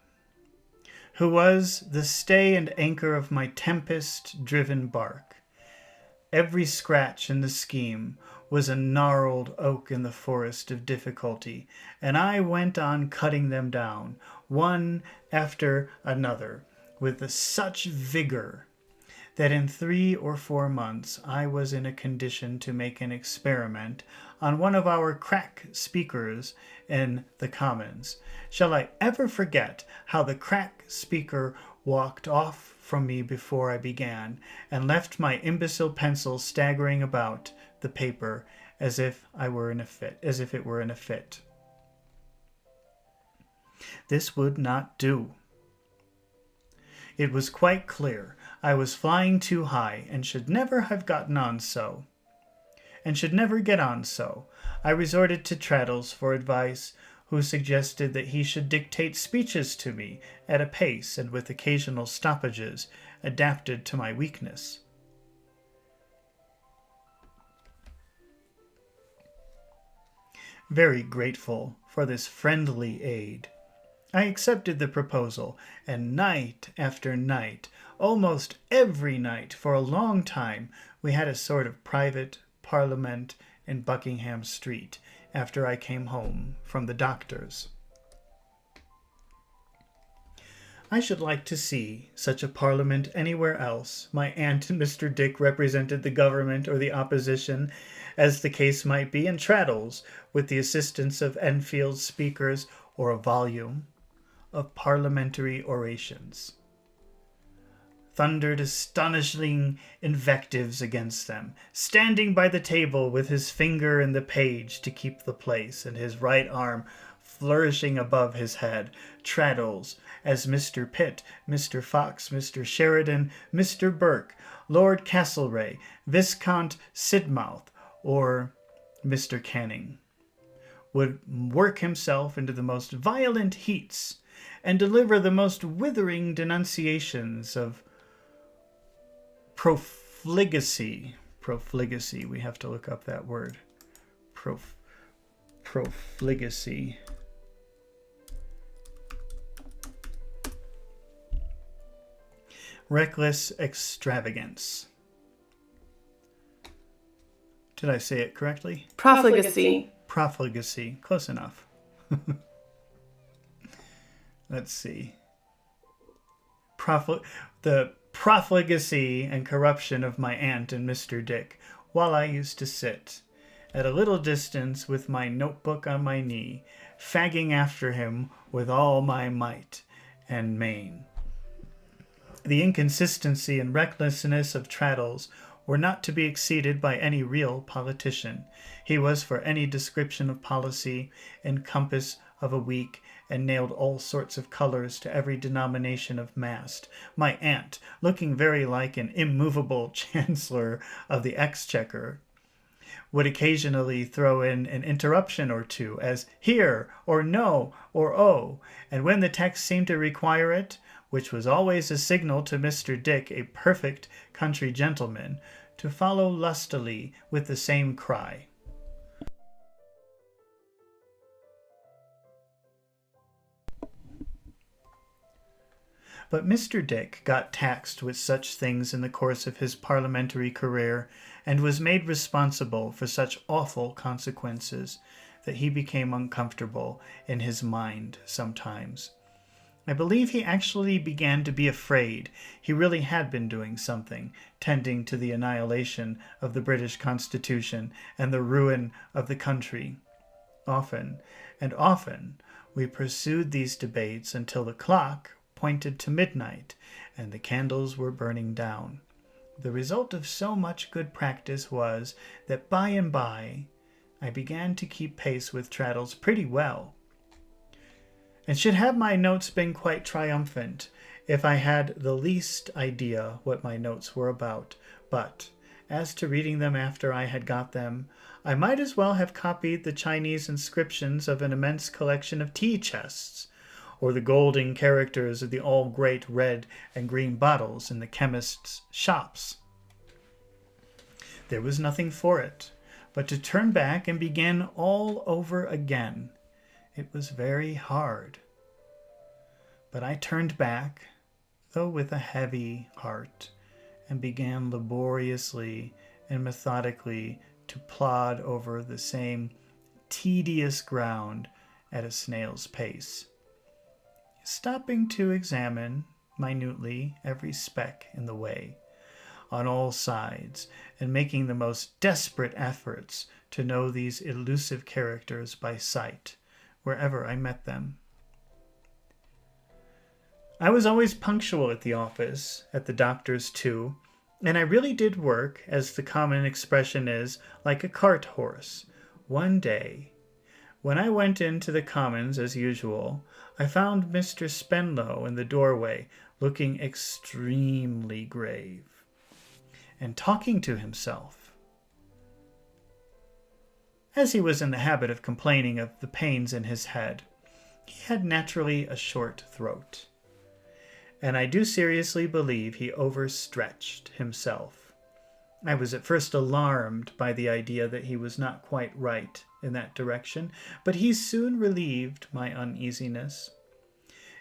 who was the stay and anchor of my tempest-driven bark. Every scratch in the scheme was a gnarled oak in the forest of difficulty, and I went on cutting them down, one after another, with such vigor that in 3 or 4 months I was in a condition to make an experiment on one of our crack speakers in the Commons. Shall I ever forget how the crack speaker walked off from me before I began, and left my imbecile pencil staggering about the paper as if it were in a fit. This would not do. It was quite clear I was flying too high, and should never have gotten on so, and should never get on so. I resorted to Traddles for advice, who suggested that he should dictate speeches to me at a pace and with occasional stoppages adapted to my weakness. Very grateful for this friendly aid, I accepted the proposal, and night after night, almost every night for a long time, we had a sort of private parliament in Buckingham Street after I came home from the doctor's. I should like to see such a parliament anywhere else. My aunt and Mr. Dick represented the government or the opposition, as the case might be, and Traddles, with the assistance of Enfield's speakers, or a volume of parliamentary orations, thundered astonishing invectives against them, standing by the table with his finger in the page to keep the place, and his right arm flourishing above his head. Traddles, as Mr. Pitt, Mr. Fox, Mr. Sheridan, Mr. Burke, Lord Castlereagh, Viscount Sidmouth, or Mr. Canning, would work himself into the most violent heats and deliver the most withering denunciations of profligacy. Profligacy, we have to look up that word. Profligacy. reckless extravagance. Did I say it correctly? Profligacy. Profligacy. Close enough. Let's see. The profligacy and corruption of my aunt and Mr. Dick, while I used to sit at a little distance with my notebook on my knee, fagging after him with all my might and main. The inconsistency and recklessness of Traddles were not to be exceeded by any real politician. He was for any description of policy and compass of a week, and nailed all sorts of colors to every denomination of mast. My aunt, looking very like an immovable chancellor of the exchequer, would occasionally throw in an interruption or two, as here, or no, or oh, and when the text seemed to require it, which was always a signal to Mr. Dick, a perfect country gentleman, to follow lustily with the same cry. But Mr. Dick got taxed with such things in the course of his parliamentary career, and was made responsible for such awful consequences, that he became uncomfortable in his mind sometimes. I believe he actually began to be afraid he really had been doing something tending to the annihilation of the British Constitution and the ruin of the country. Often and often we pursued these debates until the clock pointed to midnight and the candles were burning down. The result of so much good practice was that by and by I began to keep pace with Traddles pretty well, and should have my notes been quite triumphant if I had the least idea what my notes were about. But as to reading them after I had got them, I might as well have copied the Chinese inscriptions of an immense collection of tea chests, or the golden characters of the all great red and green bottles in the chemists' shops. There was nothing for it but to turn back and begin all over again. It was very hard. But I turned back, though with a heavy heart, and began laboriously and methodically to plod over the same tedious ground at a snail's pace, stopping to examine minutely every speck in the way, on all sides, and making the most desperate efforts to know these elusive characters by sight, wherever I met them. I was always punctual at the office, at the doctor's too, and I really did work, as the common expression is, like a cart horse. One day, when I went into the Commons as usual, I found Mr. Spenlow in the doorway, looking extremely grave, and talking to himself, as he was in the habit of complaining of the pains in his head. He had naturally a short throat, and I do seriously believe he overstretched himself. I was at first alarmed by the idea that he was not quite right in that direction, but he soon relieved my uneasiness.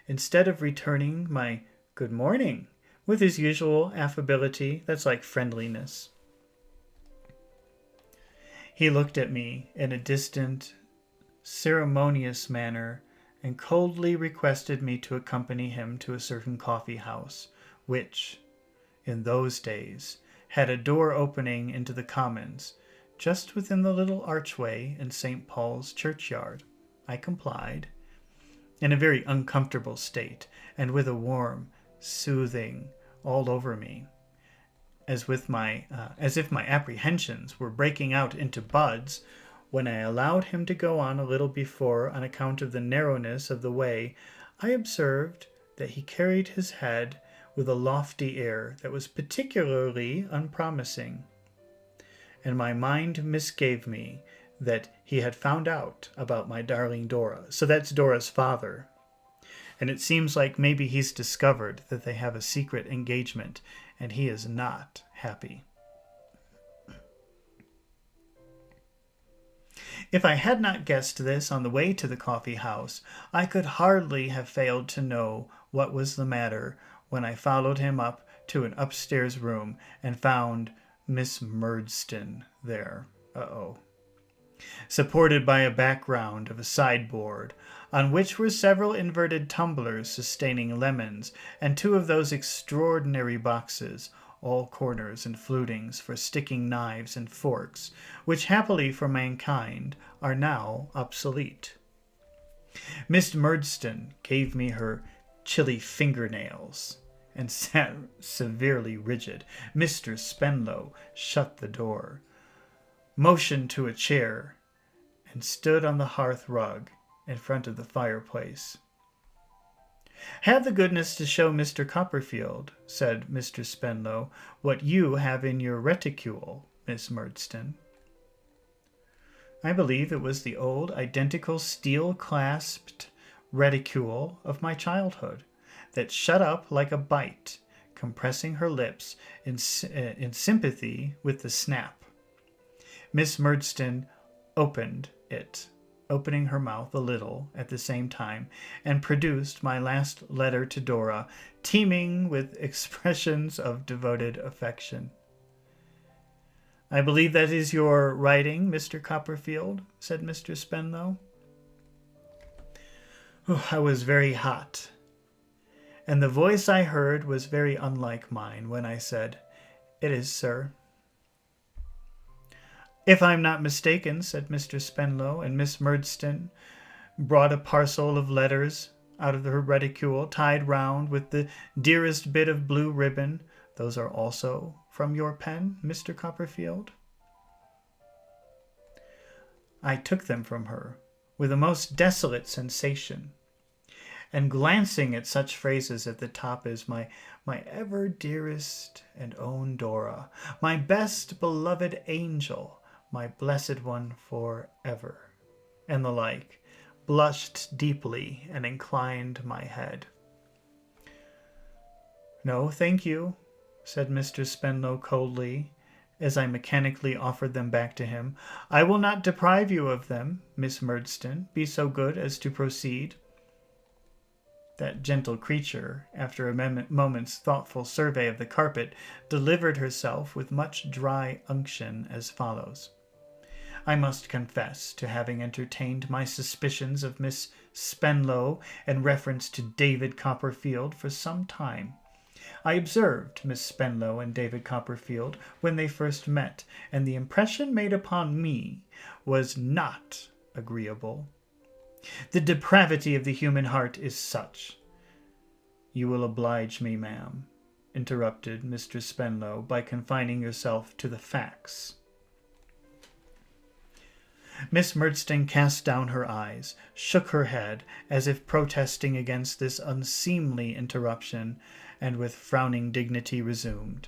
Instead of returning my good morning with his usual affability, that's like friendliness, he looked at me in a distant, ceremonious manner and coldly requested me to accompany him to a certain coffee house, which, in those days, had a door opening into the Commons, just within the little archway in St. Paul's churchyard. I complied, in a very uncomfortable state, and with a warm, soothing all over me, as if my apprehensions were breaking out into buds, when I allowed him to go on a little before on account of the narrowness of the way. I observed that he carried his head with a lofty air that was particularly unpromising, and my mind misgave me that he had found out about my darling Dora. So that's Dora's father. And it seems like maybe he's discovered that they have a secret engagement, and he is not happy. If I had not guessed this on the way to the coffee house, I could hardly have failed to know what was the matter when I followed him up to an upstairs room and found Miss Murdstone there. Supported by a background of a sideboard, on which were several inverted tumblers sustaining lemons, and two of those extraordinary boxes, all corners and flutings for sticking knives and forks, which happily for mankind are now obsolete. Miss Murdstone gave me her chilly fingernails, and sat severely rigid. Mr. Spenlow shut the door, motioned to a chair, and stood on the hearth rug in front of the fireplace. "Have the goodness to show Mr. Copperfield," said Mr. Spenlow, "what you have in your reticule, Miss Murdstone." I believe it was the old, identical, steel-clasped reticule of my childhood, that shut up like a bite, compressing her lips in sympathy with the snap. Miss Murdstone opened it, opening her mouth a little at the same time, and produced my last letter to Dora, teeming with expressions of devoted affection. "I believe that is your writing, Mr. Copperfield," said Mr. Spenlow. I was very hot, and the voice I heard was very unlike mine when I said, "It is, sir." "If I'm not mistaken," said Mr. Spenlow, and Miss Murdstone brought a parcel of letters out of her reticule, tied round with the dearest bit of blue ribbon. "Those are also from your pen, Mr. Copperfield?" I took them from her with a most desolate sensation, and glancing at such phrases at the top as my ever dearest and own Dora, my best beloved angel, my blessed one for ever, and the like, blushed deeply and inclined my head. "No, thank you," said Mr. Spenlow coldly, as I mechanically offered them back to him. "I will not deprive you of them, Miss Murdstone. Be so good as to proceed." That gentle creature, after a moment's thoughtful survey of the carpet, delivered herself with much dry unction as follows. "I must confess to having entertained my suspicions of Miss Spenlow in reference to David Copperfield for some time. I observed Miss Spenlow and David Copperfield when they first met, and the impression made upon me was not agreeable. The depravity of the human heart is such—" "You will oblige me, ma'am," interrupted Mr. Spenlow, "by confining yourself to the facts." Miss Murdstone cast down her eyes, shook her head, as if protesting against this unseemly interruption, and with frowning dignity resumed.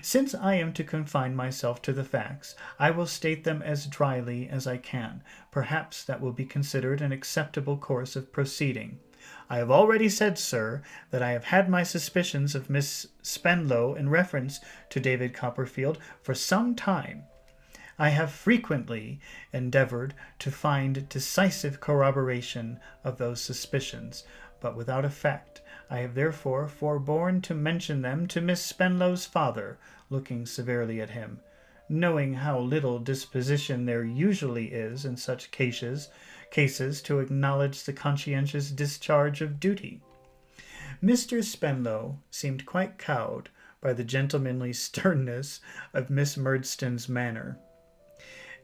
"Since I am to confine myself to the facts, I will state them as dryly as I can. Perhaps that will be considered an acceptable course of proceeding. I have already said, sir, that I have had my suspicions of Miss Spenlow in reference to David Copperfield for some time. I have frequently endeavored to find decisive corroboration of those suspicions, but without effect. I have therefore forborne to mention them to Miss Spenlow's father," looking severely at him, "knowing how little disposition there usually is in such cases to acknowledge the conscientious discharge of duty." Mr. Spenlow seemed quite cowed by the gentlemanly sternness of Miss Murdstone's manner,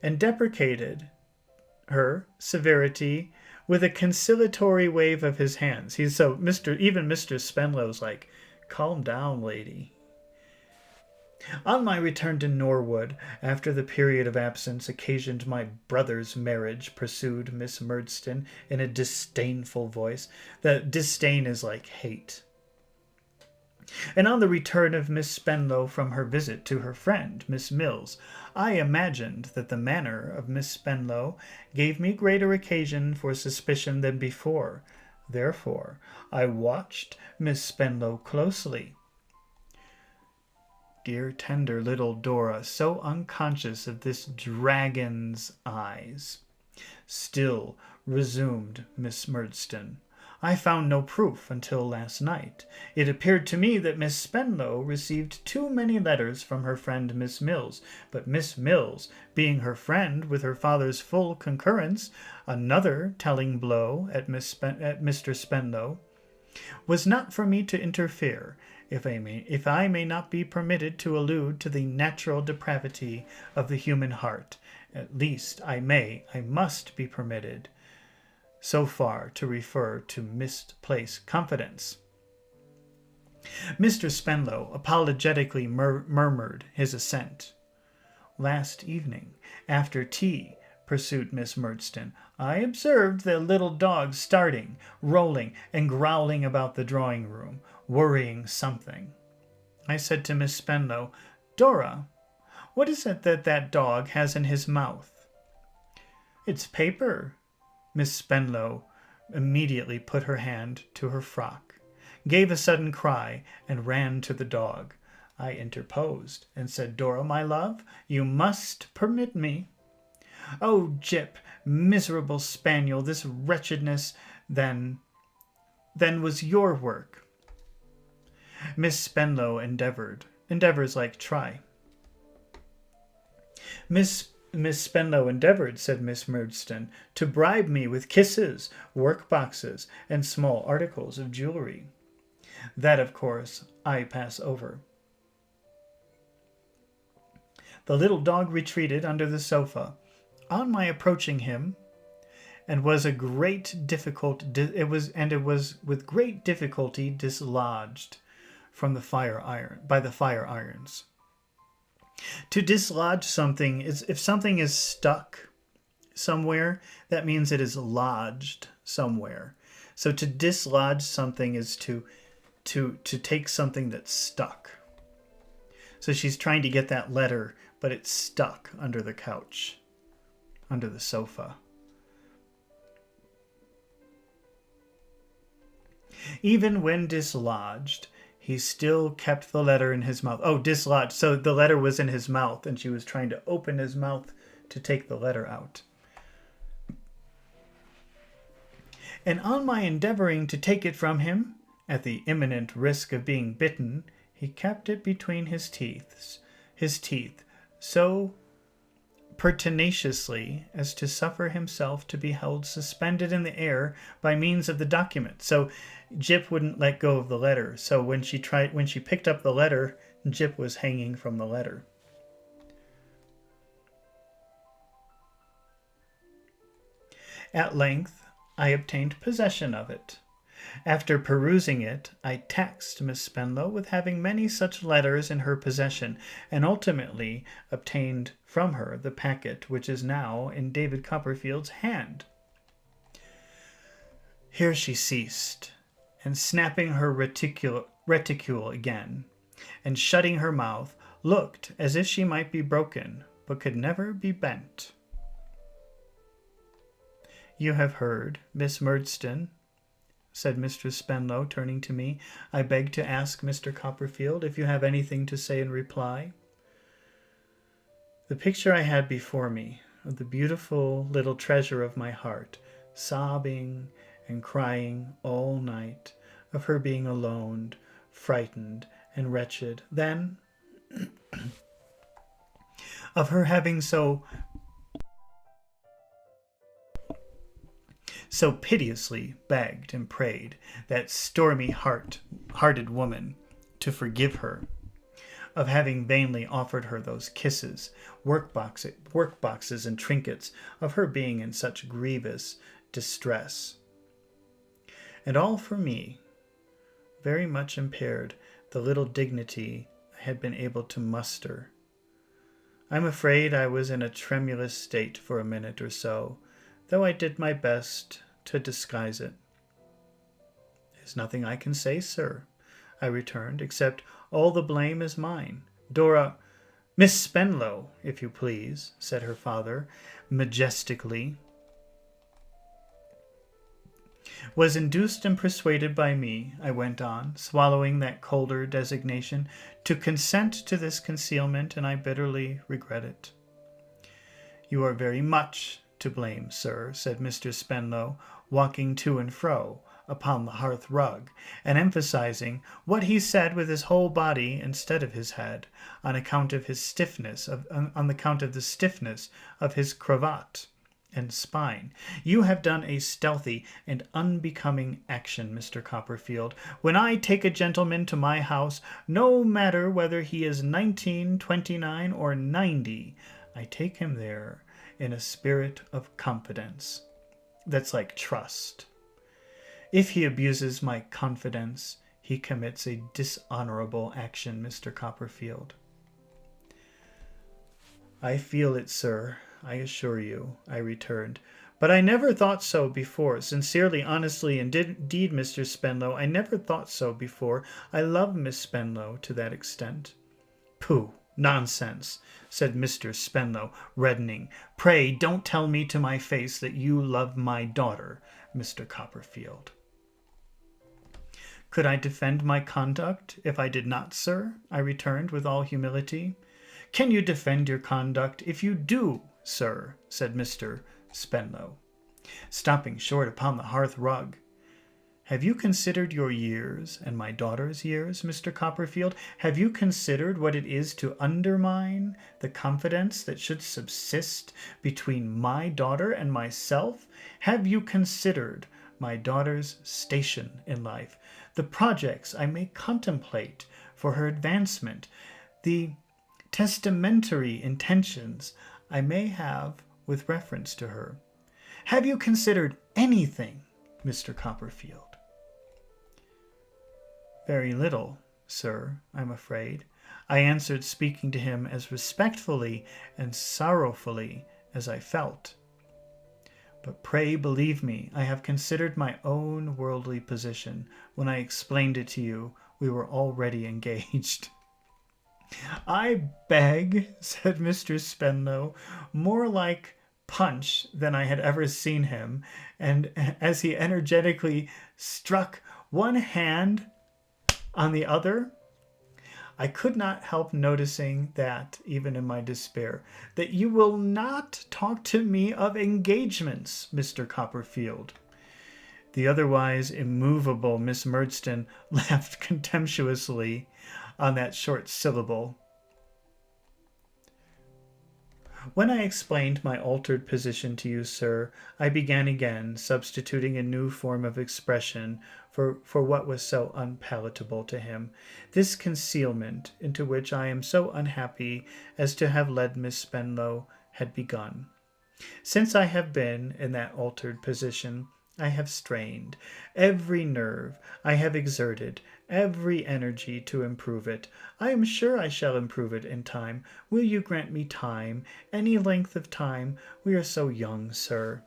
and deprecated her severity with a conciliatory wave of his hands. Even Mr. Spenlow's like, "Calm down, lady." "On my return to Norwood, after the period of absence occasioned my brother's marriage," pursued Miss Murdstone in a disdainful voice. The disdain is like hate. "And on the return of Miss Spenlow from her visit to her friend, Miss Mills, I imagined that the manner of Miss Spenlow gave me greater occasion for suspicion than before. Therefore, I watched Miss Spenlow closely." Dear tender little Dora, so unconscious of this dragon's eyes. "Still," resumed Miss Murdstone, I found no proof until last night. It appeared to me that Miss Spenlow received too many letters from her friend Miss Mills, but Miss Mills, being her friend with her father's full concurrence, another telling blow at Mr. Spenlow, was not for me to interfere, if I may not be permitted to allude to the natural depravity of the human heart. At least I must be permitted so far to refer to misplaced confidence. Mr. Spenlow apologetically murmured his assent. Last evening, after tea, pursued Miss Murdstone, I observed the little dog starting, rolling, and growling about the drawing-room, worrying something. I said to Miss Spenlow, Dora, what is it that dog has in his mouth? It's paper. Miss Spenlow immediately put her hand to her frock, gave a sudden cry, and ran to the dog. I interposed and said, Dora, my love, you must permit me. Oh, Jip, miserable spaniel, this wretchedness then was your work. Miss Spenlow endeavors like try. Miss Spenlow endeavored, said Miss Murdstone, to bribe me with kisses, work-boxes, and small articles of jewelry. That, of course, I pass over. The little dog retreated under the sofa. On my approaching him, it was with great difficulty dislodged from the fire irons. To dislodge something is, if something is stuck somewhere, that means it is lodged somewhere. So to dislodge something is to take something that's stuck. So she's trying to get that letter, but it's stuck under the couch, under the sofa. Even when dislodged, he still kept the letter in his mouth. Oh, dislodged. So the letter was in his mouth, and she was trying to open his mouth to take the letter out. And on my endeavoring to take it from him, at the imminent risk of being bitten, he kept it between his teeth, so pertinaciously as to suffer himself to be held suspended in the air by means of the document. So Jip wouldn't let go of the letter. So when she picked up the letter, Jip was hanging from the letter. At length, I obtained possession of it. After perusing it, I taxed Miss Spenlow with having many such letters in her possession, and ultimately obtained from her the packet which is now in David Copperfield's hand. Here she ceased, and snapping her reticule again, and shutting her mouth, looked as if she might be broken, but could never be bent. You have heard, Miss Murdstone, said Mistress Spenlow, turning to me. I beg to ask Mr. Copperfield if you have anything to say in reply. The picture I had before me of the beautiful little treasure of my heart, sobbing and crying all night, of her being alone, frightened, and wretched, then of her having so piteously begged and prayed that stormy-hearted woman to forgive her, of having vainly offered her those kisses, work-boxes, and trinkets, of her being in such grievous distress. And all for me, very much impaired the little dignity I had been able to muster. I'm afraid I was in a tremulous state for a minute or so, though I did my best to disguise it. There's nothing I can say, sir, I returned, except all the blame is mine. Dora, Miss Spenlow, if you please, said her father, majestically, was induced and persuaded by me, I went on, swallowing that colder designation, to consent to this concealment, and I bitterly regret it. You are very much to blame, sir, said Mr. Spenlow, walking to and fro, upon the hearth rug, and emphasizing what he said with his whole body instead of his head, on account of the stiffness of his cravat and spine. "You have done a stealthy and unbecoming action, Mr. Copperfield. When I take a gentleman to my house, no matter whether he is 19, 29, or 90, I take him there in a spirit of confidence." That's like trust. "If he abuses my confidence, he commits a dishonorable action, Mr. Copperfield." "I feel it, sir, I assure you," I returned. "But I never thought so before. Sincerely, honestly, indeed, Mr. Spenlow, I never thought so before. I love Miss Spenlow to that extent." "Pooh! Nonsense!" said Mr. Spenlow, reddening. "Pray don't tell me to my face that you love my daughter, Mr. Copperfield." "Could I defend my conduct if I did not, sir?" I returned with all humility. "Can you defend your conduct if you do, sir?" said Mr. Spenlow, stopping short upon the hearth rug. "Have you considered your years and my daughter's years, Mr. Copperfield? Have you considered what it is to undermine the confidence that should subsist between my daughter and myself? Have you considered my daughter's station in life, the projects I may contemplate for her advancement, the testamentary intentions I may have with reference to her? Have you considered anything, Mr. Copperfield?" "Very little, sir, I'm afraid," I answered, speaking to him as respectfully and sorrowfully as I felt. "But pray believe me, I have considered my own worldly position. When I explained it to you, we were already engaged." "I beg," said Mr. Spenlow, more like Punch than I had ever seen him, and as he energetically struck one hand on the other, I could not help noticing that, even in my despair, "that you will not talk to me of engagements, Mr. Copperfield." The otherwise immovable Miss Murdstone laughed contemptuously on that short syllable. "When I explained my altered position to you, sir, I began again, substituting a new form of expression for what was so unpalatable to him. This concealment, into which I am so unhappy as to have led Miss Spenlow, had begun. Since I have been in that altered position, I have strained every nerve, I have exerted every energy to improve it. I am sure I shall improve it in time. Will you grant me time, any length of time? We are so young, sir."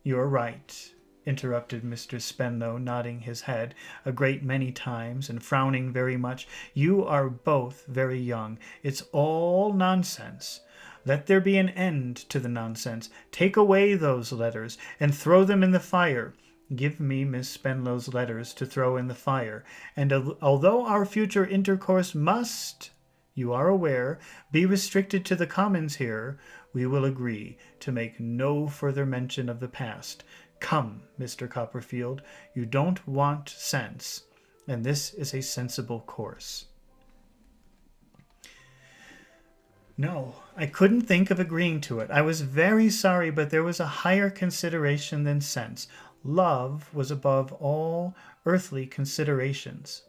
"You are right," interrupted Mr. Spenlow, nodding his head a great many times and frowning very much. "You are both very young. It's all nonsense. Let there be an end to the nonsense. Take away those letters and throw them in the fire. Give me Miss Spenlow's letters to throw in the fire, and although our future intercourse must, you are aware, be restricted to the commons here, we will agree to make no further mention of the past. Come, Mr. Copperfield, you don't want sense, and this is a sensible course." No, I couldn't think of agreeing to it. I was very sorry, but there was a higher consideration than sense. Love was above all earthly considerations.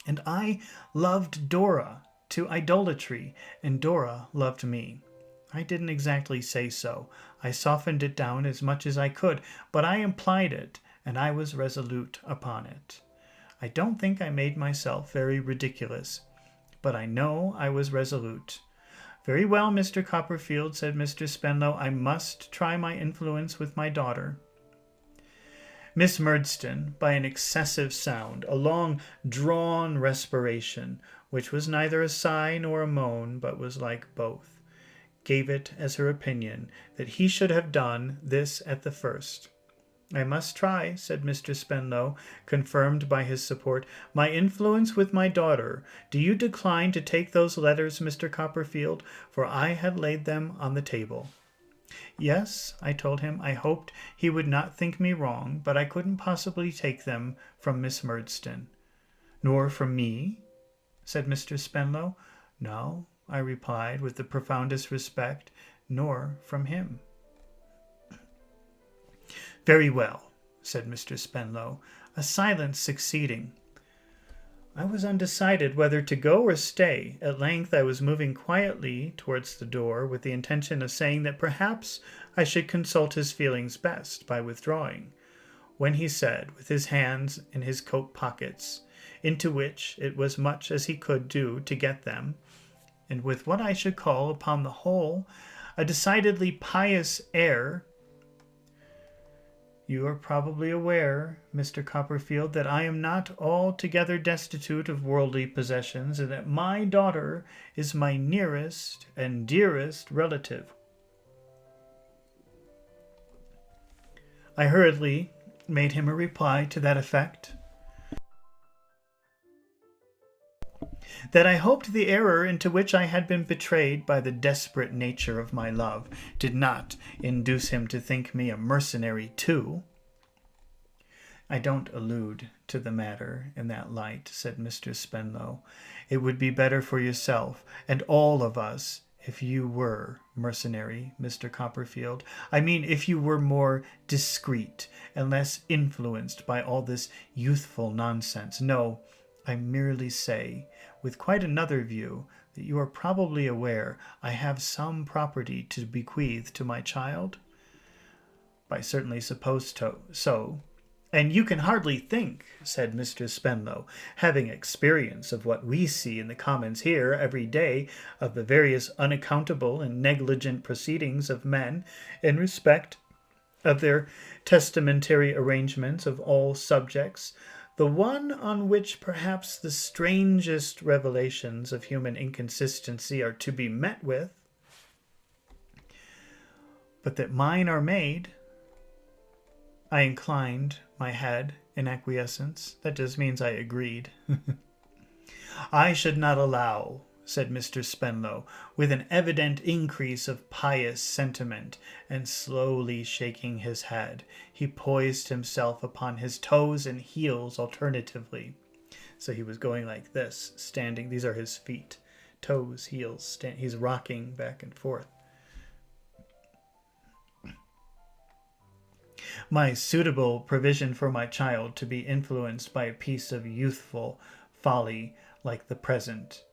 And I loved Dora to idolatry, and Dora loved me. I didn't exactly say so. I softened it down as much as I could, but I implied it, and I was resolute upon it. I don't think I made myself very ridiculous, but I know I was resolute. "Very well, Mr. Copperfield," said Mr. Spenlow, "I must try my influence with my daughter." Miss Murdstone, by an excessive sound, a long drawn respiration, which was neither a sigh nor a moan, but was like both, gave it as her opinion that he should have done this at the first. "I must try," said Mr. Spenlow, confirmed by his support, "my influence with my daughter. Do you decline to take those letters, Mr. Copperfield? For I have laid them on the table." Yes, I told him, I hoped he would not think me wrong, but I couldn't possibly take them from Miss Murdstone. Nor from me? Said Mr. Spenlow. No, I replied, with the profoundest respect, nor from him. Very well, said Mr. Spenlow, a silence succeeding. I was undecided whether to go or stay. At length I was moving quietly towards the door with the intention of saying that perhaps I should consult his feelings best by withdrawing, when he said, with his hands in his coat pockets, into which it was much as he could do to get them, and with what I should call, upon the whole, a decidedly pious air, "You are probably aware, Mr. Copperfield, that I am not altogether destitute of worldly possessions, and that my daughter is my nearest and dearest relative." I hurriedly made him a reply to that effect, that I hoped the error into which I had been betrayed by the desperate nature of my love did not induce him to think me a mercenary too. I don't allude to the matter in that light, said Mr. Spenlow. It would be better for yourself and all of us if you were mercenary, Mr. Copperfield. I mean, if you were more discreet and less influenced by all this youthful nonsense. No, I merely say, with quite another view, that you are probably aware I have some property to bequeath to my child. I certainly suppose so. And you can hardly think, said Mr. Spenlow, having experience of what we see in the Commons here every day of the various unaccountable and negligent proceedings of men in respect of their testamentary arrangements of all subjects, the one on which perhaps the strangest revelations of human inconsistency are to be met with, but that mine are made. I inclined my head in acquiescence. That just means I agreed. I should not allow, said Mr. Spenlow, with an evident increase of pious sentiment, and slowly shaking his head, he poised himself upon his toes and heels alternatively. So he was going like this, standing. These are his feet, toes, heels. He's rocking back and forth. My suitable provision for my child to be influenced by a piece of youthful folly like the present.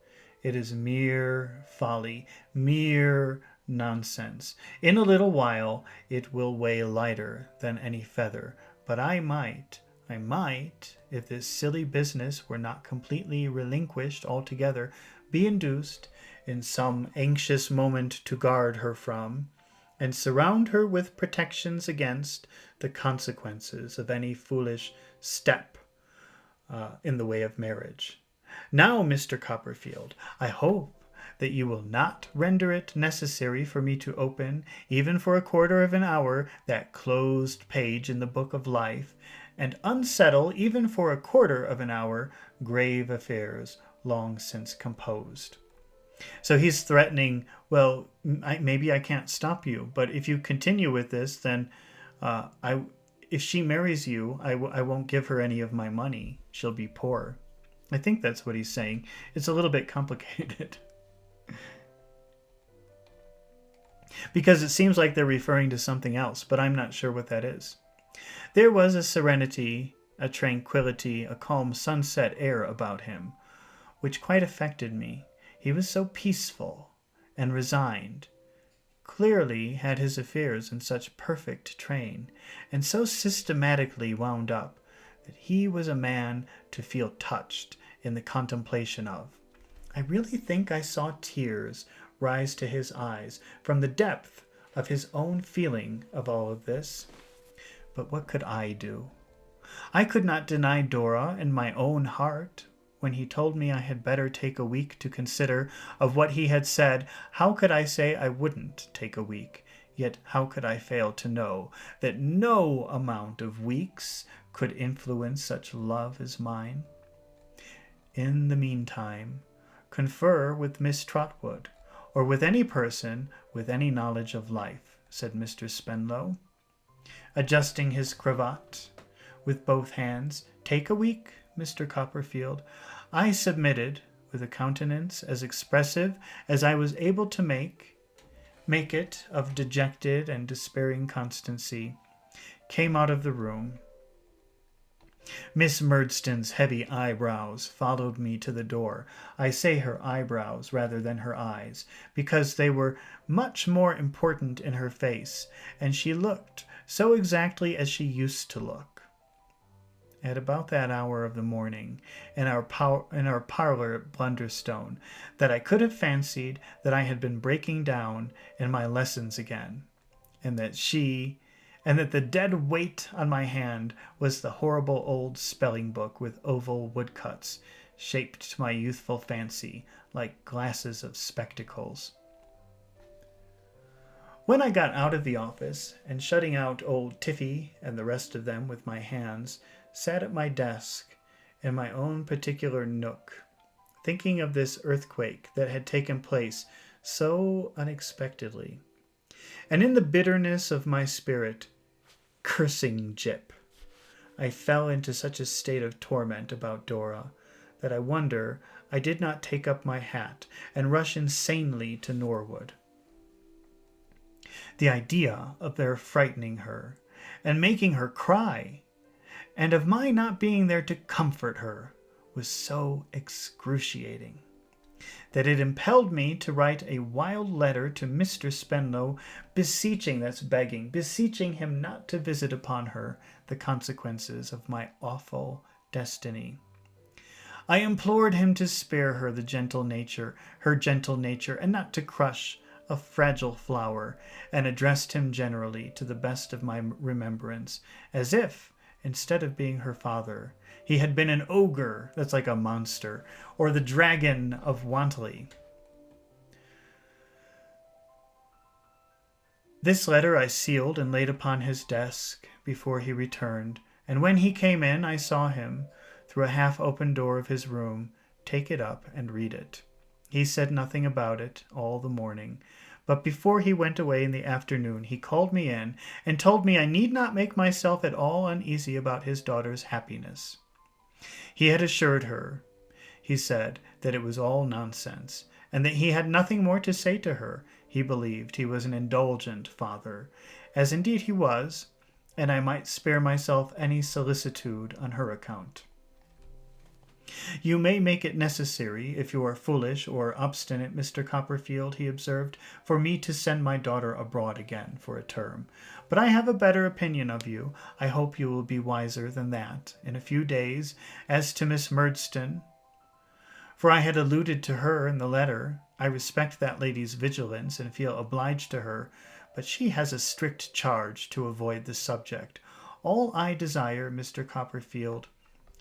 It is mere folly, mere nonsense. In a little while it will weigh lighter than any feather, but I might, if this silly business were not completely relinquished altogether, be induced in some anxious moment to guard her from, and surround her with protections against the consequences of any foolish step in the way of marriage. Now, Mr. Copperfield, I hope that you will not render it necessary for me to open, even for a quarter of an hour, that closed page in the book of life, and unsettle, even for a quarter of an hour, grave affairs long since composed. So he's threatening, well, maybe I can't stop you, but if you continue with this, then if she marries you, I won't give her any of my money. She'll be poor. I think that's what he's saying. It's a little bit complicated. Because it seems like they're referring to something else, but I'm not sure what that is. There was a serenity, a tranquility, a calm sunset air about him, which quite affected me. He was so peaceful and resigned, clearly had his affairs in such perfect train, and so systematically wound up, that he was a man to feel touched in the contemplation of. I really think I saw tears rise to his eyes from the depth of his own feeling of all of this. But what could I do? I could not deny Dora in my own heart. When he told me I had better take a week to consider of what he had said, how could I say I wouldn't take a week? Yet how could I fail to know that no amount of weeks could influence such love as mine? In the meantime, confer with Miss Trotwood, or with any person with any knowledge of life, said Mr. Spenlow, adjusting his cravat with both hands. "Take a week, Mr. Copperfield." I submitted, with a countenance as expressive as I was able to make it of dejected and despairing constancy, came out of the room. Miss Murdstone's heavy eyebrows followed me to the door. I say her eyebrows rather than her eyes, because they were much more important in her face, and she looked so exactly as she used to look. At about that hour of the morning, in our parlor at Blunderstone, that I could have fancied that I had been breaking down in my lessons again, and that the dead weight on my hand was the horrible old spelling book with oval woodcuts, shaped to my youthful fancy like glasses of spectacles. When I got out of the office, and shutting out old Tiffy and the rest of them with my hands, sat at my desk in my own particular nook, thinking of this earthquake that had taken place so unexpectedly, and in the bitterness of my spirit, cursing Jip, I fell into such a state of torment about Dora that I wonder I did not take up my hat and rush insanely to Norwood. The idea of their frightening her and making her cry, and of my not being there to comfort her, was so excruciating that it impelled me to write a wild letter to Mr. Spenlow, beseeching him not to visit upon her the consequences of my awful destiny. I implored him to spare her gentle nature, and not to crush a fragile flower, and addressed him generally, to the best of my remembrance, as if, instead of being her father, he had been an ogre, that's like a monster, or the dragon of Wantley. This letter I sealed and laid upon his desk before he returned, and when he came in I saw him, through a half-open door of his room, take it up and read it. He said nothing about it all the morning, but before he went away in the afternoon he called me in and told me I need not make myself at all uneasy about his daughter's happiness. He had assured her, he said, that it was all nonsense, and that he had nothing more to say to her. He believed he was an indulgent father, as indeed he was, and I might spare myself any solicitude on her account. "You may make it necessary, if you are foolish or obstinate, Mr. Copperfield," he observed, "for me to send my daughter abroad again for a term. But I have a better opinion of you. I hope you will be wiser than that in a few days. As to Miss Murdstone, for I had alluded to her in the letter, I respect that lady's vigilance and feel obliged to her, but she has a strict charge to avoid the subject. All I desire, Mr. Copperfield,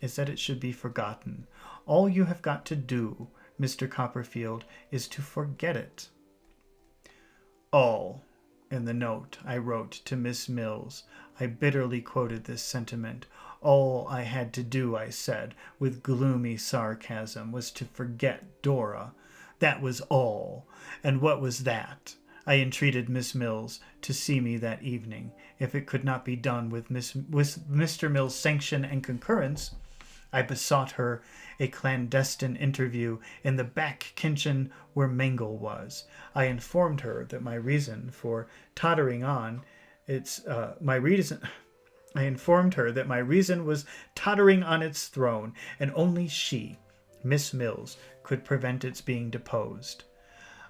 is that it should be forgotten. All you have got to do, Mr. Copperfield, is to forget it." All in the note I wrote to Miss Mills. I bitterly quoted this sentiment. All I had to do, I said, with gloomy sarcasm, was to forget Dora. That was all. And what was that? I entreated Miss Mills to see me that evening. If it could not be done with Mr. Mills' sanction and concurrence, I besought her a clandestine interview in the back kitchen where Mangle was. I informed her that my reason for tottering on its tottering on its throne, and only she, Miss Mills, could prevent its being deposed.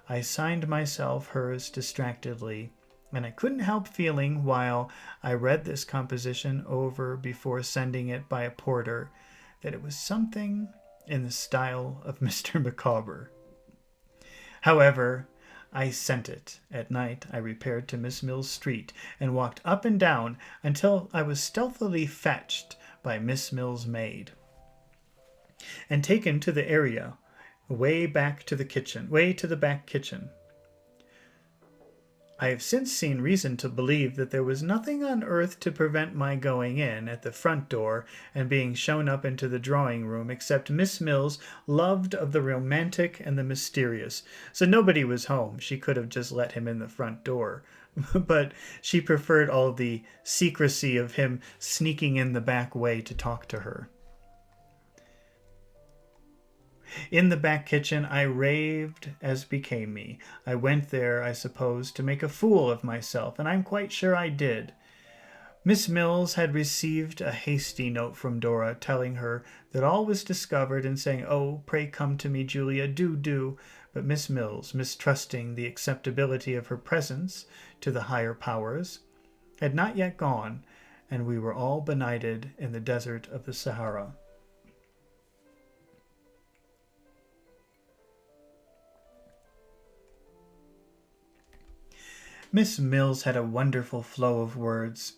I signed myself hers distractedly, and I couldn't help feeling, while I read this composition over before sending it by a porter, that it was something in the style of Mr. Micawber. However, I sent it. At night I repaired to Miss Mills Street and walked up and down until I was stealthily fetched by Miss Mills' maid and taken to the area way to the back kitchen. I have since seen reason to believe that there was nothing on earth to prevent my going in at the front door and being shown up into the drawing-room, except Miss Mills loved of the romantic and the mysterious, so nobody was home. She could have just let him in the front door. but she preferred all the secrecy of him sneaking in the back way to talk to her. In the back kitchen I raved as became me. I went there, I suppose, to make a fool of myself, and I'm quite sure I did. Miss Mills had received a hasty note from Dora, telling her that all was discovered, and saying, "Oh, pray come to me, Julia, do." But Miss Mills, mistrusting the acceptability of her presence to the higher powers, had not yet gone, and we were all benighted in the desert of the Sahara. Miss Mills had a wonderful flow of words,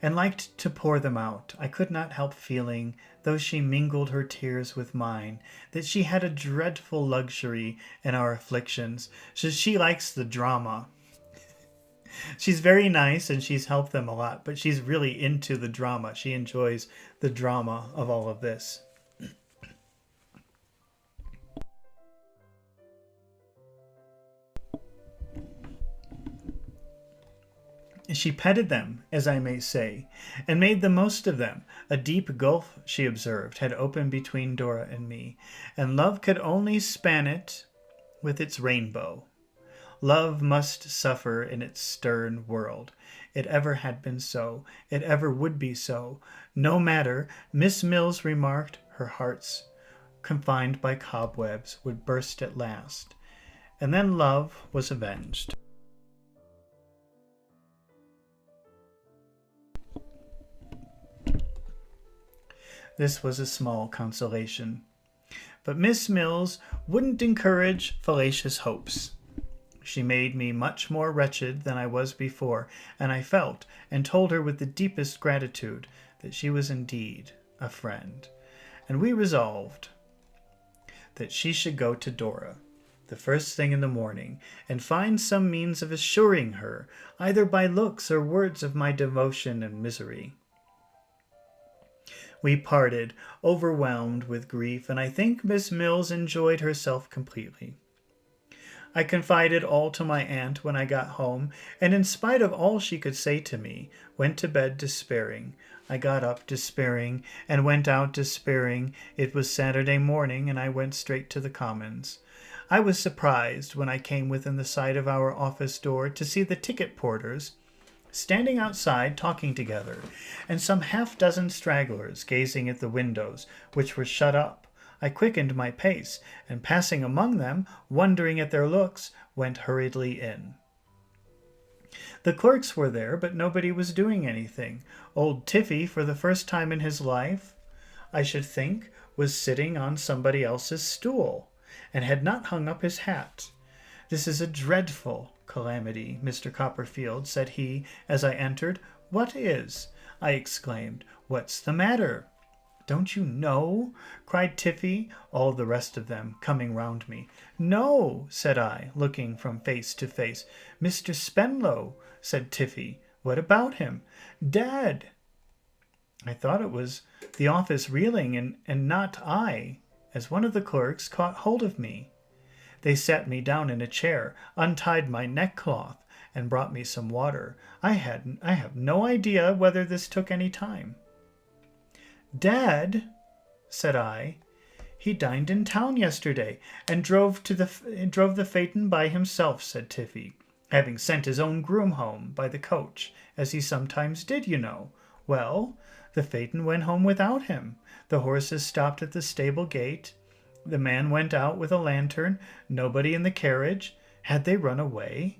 and liked to pour them out. I could not help feeling, though she mingled her tears with mine, that she had a dreadful luxury in our afflictions. So she likes the drama. She's very nice and she's helped them a lot, but she's really into the drama. She enjoys the drama of all of this. She petted them, as I may say, and made the most of them. A deep gulf, she observed, had opened between Dora and me, and love could only span it with its rainbow. Love must suffer in its stern world. It ever had been so. It ever would be so. No matter, Miss Mills remarked, her heart's confined by cobwebs would burst at last. And then love was avenged. This was a small consolation. But Miss Mills wouldn't encourage fallacious hopes. She made me much more wretched than I was before, and I felt and told her with the deepest gratitude that she was indeed a friend. And we resolved that she should go to Dora the first thing in the morning, and find some means of assuring her, either by looks or words, of my devotion and misery. We parted, overwhelmed with grief, and I think Miss Mills enjoyed herself completely. I confided all to my aunt when I got home, and in spite of all she could say to me, went to bed despairing. I got up despairing, and went out despairing. It was Saturday morning, and I went straight to the Commons. I was surprised, when I came within the sight of our office door, to see the ticket porters standing outside talking together, and some half-dozen stragglers gazing at the windows, which were shut up. I quickened my pace, and passing among them, wondering at their looks, went hurriedly in. The clerks were there, but nobody was doing anything. Old Tiffy, for the first time in his life, I should think, was sitting on somebody else's stool, and had not hung up his hat. "This is a dreadful calamity, Mr. Copperfield," said he, as I entered. "What is?" I exclaimed. "What's the matter?" "Don't you know?" cried Tiffy, all the rest of them coming round me. "No," said I, looking from face to face. "Mr. Spenlow," said Tiffy. "What about him?" "Dead." I thought it was the office reeling, and not I, as one of the clerks caught hold of me. They sat me down in a chair, untied my neckcloth, and brought me some water. I have no idea whether this took any time. "Dead?" said I. "He dined in town yesterday, and drove the phaeton by himself," said Tiffy, "having sent his own groom home by the coach, as he sometimes did, you know. Well, the phaeton went home without him. The horses stopped at the stable gate. The man went out with a lantern. Nobody in the carriage. Had they run away?"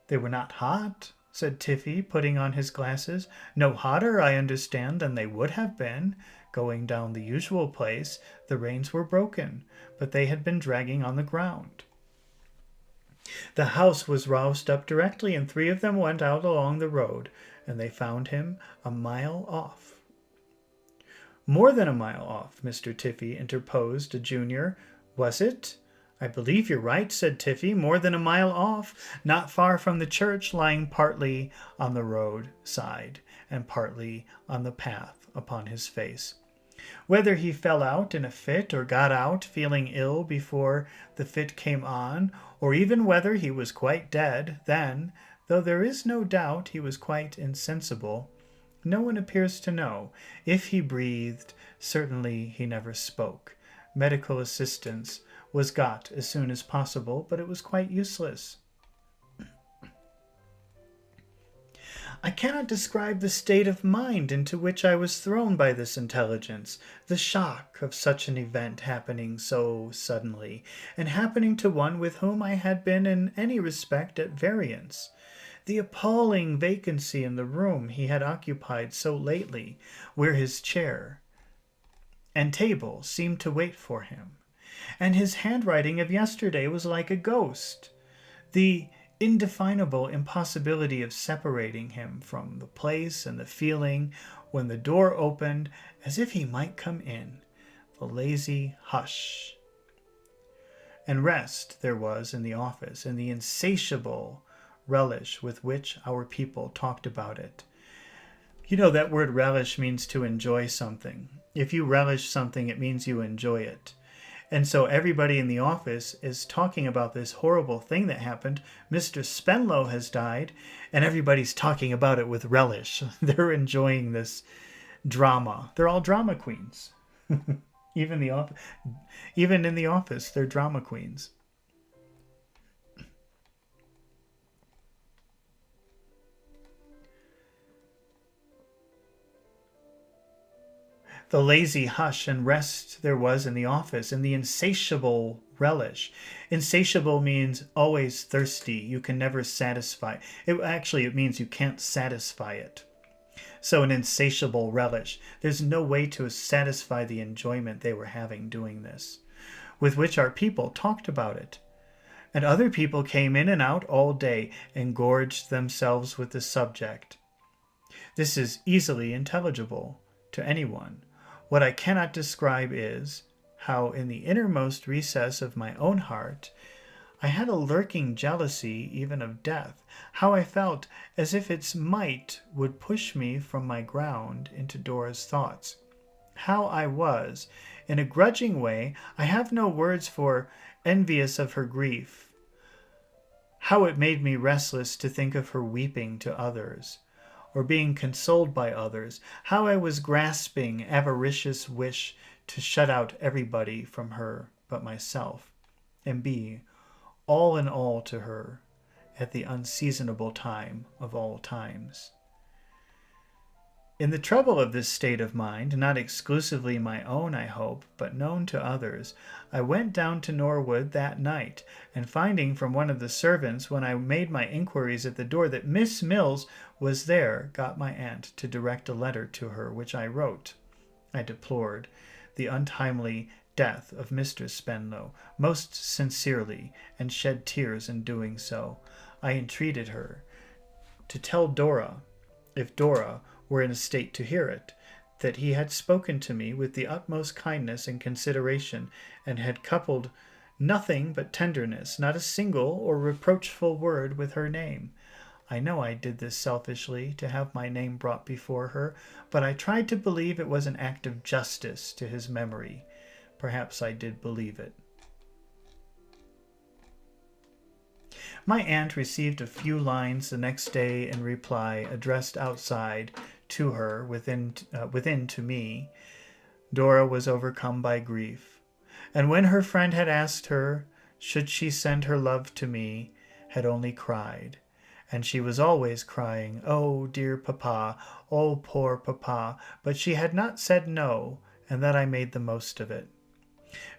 "They were not hot," said Tiffy, putting on his glasses. "No hotter, I understand, than they would have been. Going down the usual place, the reins were broken, but they had been dragging on the ground. The house was roused up directly, and 3 of them went out along the road, and they found him a mile off." "More than a mile off," Mr. Tiffy interposed, a junior. "Was it?" "I believe you're right," said Tiffy. "More than a mile off, not far from the church, lying partly on the road side and partly on the path upon his face." Whether he fell out in a fit or got out feeling ill before the fit came on, or even whether he was quite dead then, though there is no doubt he was quite insensible, no one appears to know. If he breathed, certainly he never spoke. Medical assistance was got as soon as possible, but it was quite useless. I cannot describe the state of mind into which I was thrown by this intelligence, the shock of such an event happening so suddenly, and happening to one with whom I had been in any respect at variance, the appalling vacancy in the room he had occupied so lately, where his chair and table seemed to wait for him, and his handwriting of yesterday was like a ghost, the indefinable impossibility of separating him from the place and the feeling when the door opened as if he might come in, the lazy hush and rest there was in the office, and the insatiable relish with which our people talked about it. You know, that word relish means to enjoy something. If you relish something, it means you enjoy it. And so everybody in the office is talking about this horrible thing that happened. Mr. Spenlow has died, and everybody's talking about it with relish. They're enjoying this drama. They're all drama queens. Even in the office, they're drama queens. The lazy hush and rest there was in the office, and the insatiable relish. Insatiable means always thirsty. You can never satisfy. It means you can't satisfy it. So an insatiable relish. There's no way to satisfy the enjoyment they were having doing this, with which our people talked about it. And other people came in and out all day and gorged themselves with the subject. This is easily intelligible to anyone. What I cannot describe is how in the innermost recess of my own heart I had a lurking jealousy even of death, how I felt as if its might would push me from my ground into Dora's thoughts, how I was, in a grudging way, I have no words for, envious of her grief, how it made me restless to think of her weeping to others, or being consoled by others, how I was grasping avaricious wish to shut out everybody from her but myself, and be all in all to her at the unseasonable time of all times. In the trouble of this state of mind, not exclusively my own, I hope, but known to others, I went down to Norwood that night, and finding from one of the servants, when I made my inquiries at the door, that Miss Mills was there, got my aunt to direct a letter to her, which I wrote. I deplored the untimely death of Mr. Spenlow most sincerely, and shed tears in doing so. I entreated her to tell Dora, if Dora were in a state to hear it, that he had spoken to me with the utmost kindness and consideration, and had coupled nothing but tenderness, not a single or reproachful word with her name. I know I did this selfishly, to have my name brought before her, but I tried to believe it was an act of justice to his memory. Perhaps I did believe it. My aunt received a few lines the next day in reply, addressed outside to her, within to me. Dora was overcome by grief, and when her friend had asked her, should she send her love to me, had only cried. And she was always crying, oh, dear papa, oh, poor papa, but she had not said no, and that I made the most of it.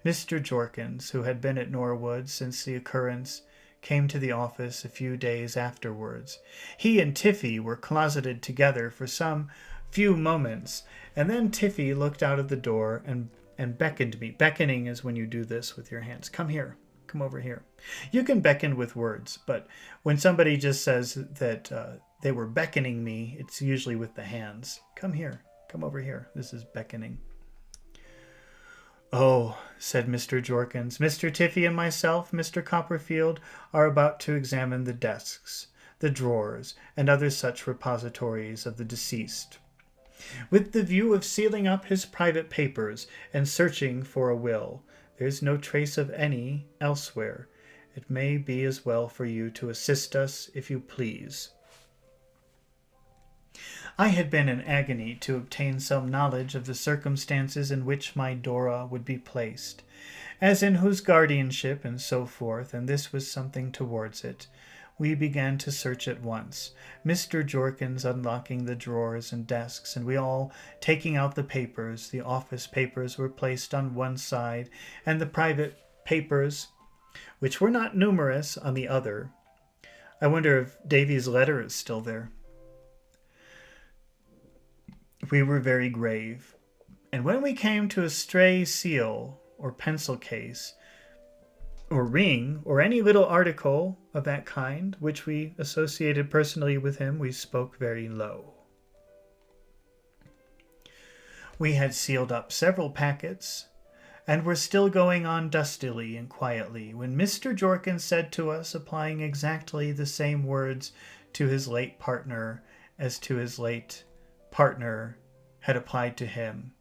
Mr. Jorkins, who had been at Norwood since the occurrence, came to the office a few days afterwards. He and Tiffy were closeted together for some few moments, and then Tiffy looked out of the door and beckoned me. Beckoning is when you do this with your hands. Come here. Come over here. You can beckon with words, but when somebody just says that they were beckoning me, it's usually with the hands. Come here. Come over here. This is beckoning. Oh, said Mr. Jorkins, Mr. Tiffy and myself, Mr. Copperfield, are about to examine the desks, the drawers, and other such repositories of the deceased. with the view of sealing up his private papers and searching for a will. There's no trace of any elsewhere. It may be as well for you to assist us, if you please." I had been in agony to obtain some knowledge of the circumstances in which my Dora would be placed, as in whose guardianship and so forth, and this was something towards it. We began to search at once, Mr. Jorkins unlocking the drawers and desks, and we all taking out the papers. The office papers were placed on one side, and the private papers, which were not numerous, on the other. I wonder if Davy's letter is still there. We were very grave, and when we came to a stray seal or pencil case or ring or any little article of that kind which we associated personally with him, we spoke very low. We had sealed up several packets and were still going on dustily and quietly when Mr. Jorkins said to us, applying exactly the same words to his late partner as to his late partner had applied to him.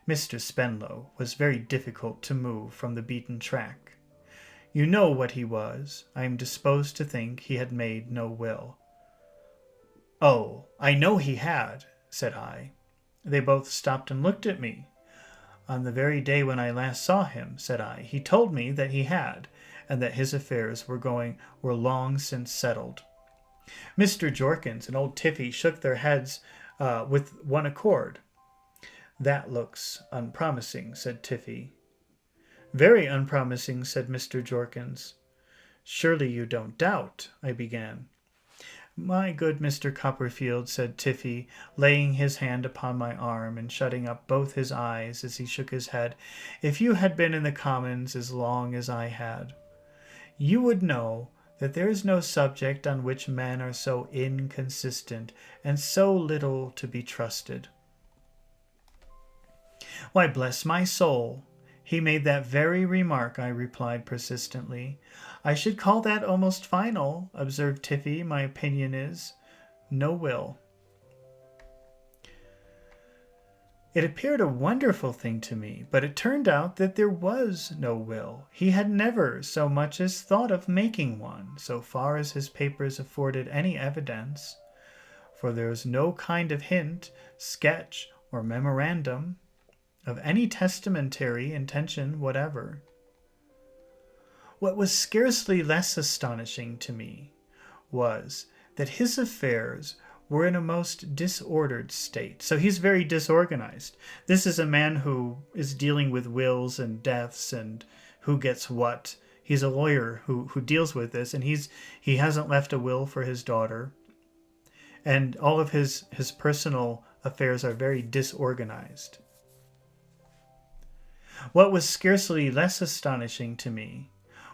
Mr. Spenlow was very difficult to move from the beaten track. You know what he was. I am disposed to think he had made no will. "Oh, I know he had," said I. They both stopped and looked at me. "On the very day when I last saw him," said I, "he told me that he had, and that his affairs were long since settled." Mr. Jorkins and old Tiffy shook their heads with one accord. "That looks unpromising," said Tiffy. "Very unpromising," said Mr. Jorkins. "Surely you don't doubt," I began. "My good Mr. Copperfield," said Tiffy, laying his hand upon my arm and shutting up both his eyes as he shook his head, "if you had been in the Commons as long as I had, you would know that there is no subject on which men are so inconsistent and so little to be trusted." "Why, bless my soul, he made that very remark," I replied persistently. "I should call that almost final," observed Tiffy. "My opinion is, no will." It appeared a wonderful thing to me, but it turned out that there was no will. He had never so much as thought of making one, so far as his papers afforded any evidence, for there was no kind of hint, sketch, or memorandum of any testamentary intention whatever. What was scarcely less astonishing to me was that his affairs were in a most disordered state. So he's very disorganized. This is a man who is dealing with wills and deaths and who gets what. He's a lawyer who deals with this, and he hasn't left a will for his daughter. And all of his personal affairs are very disorganized. What was scarcely less astonishing to me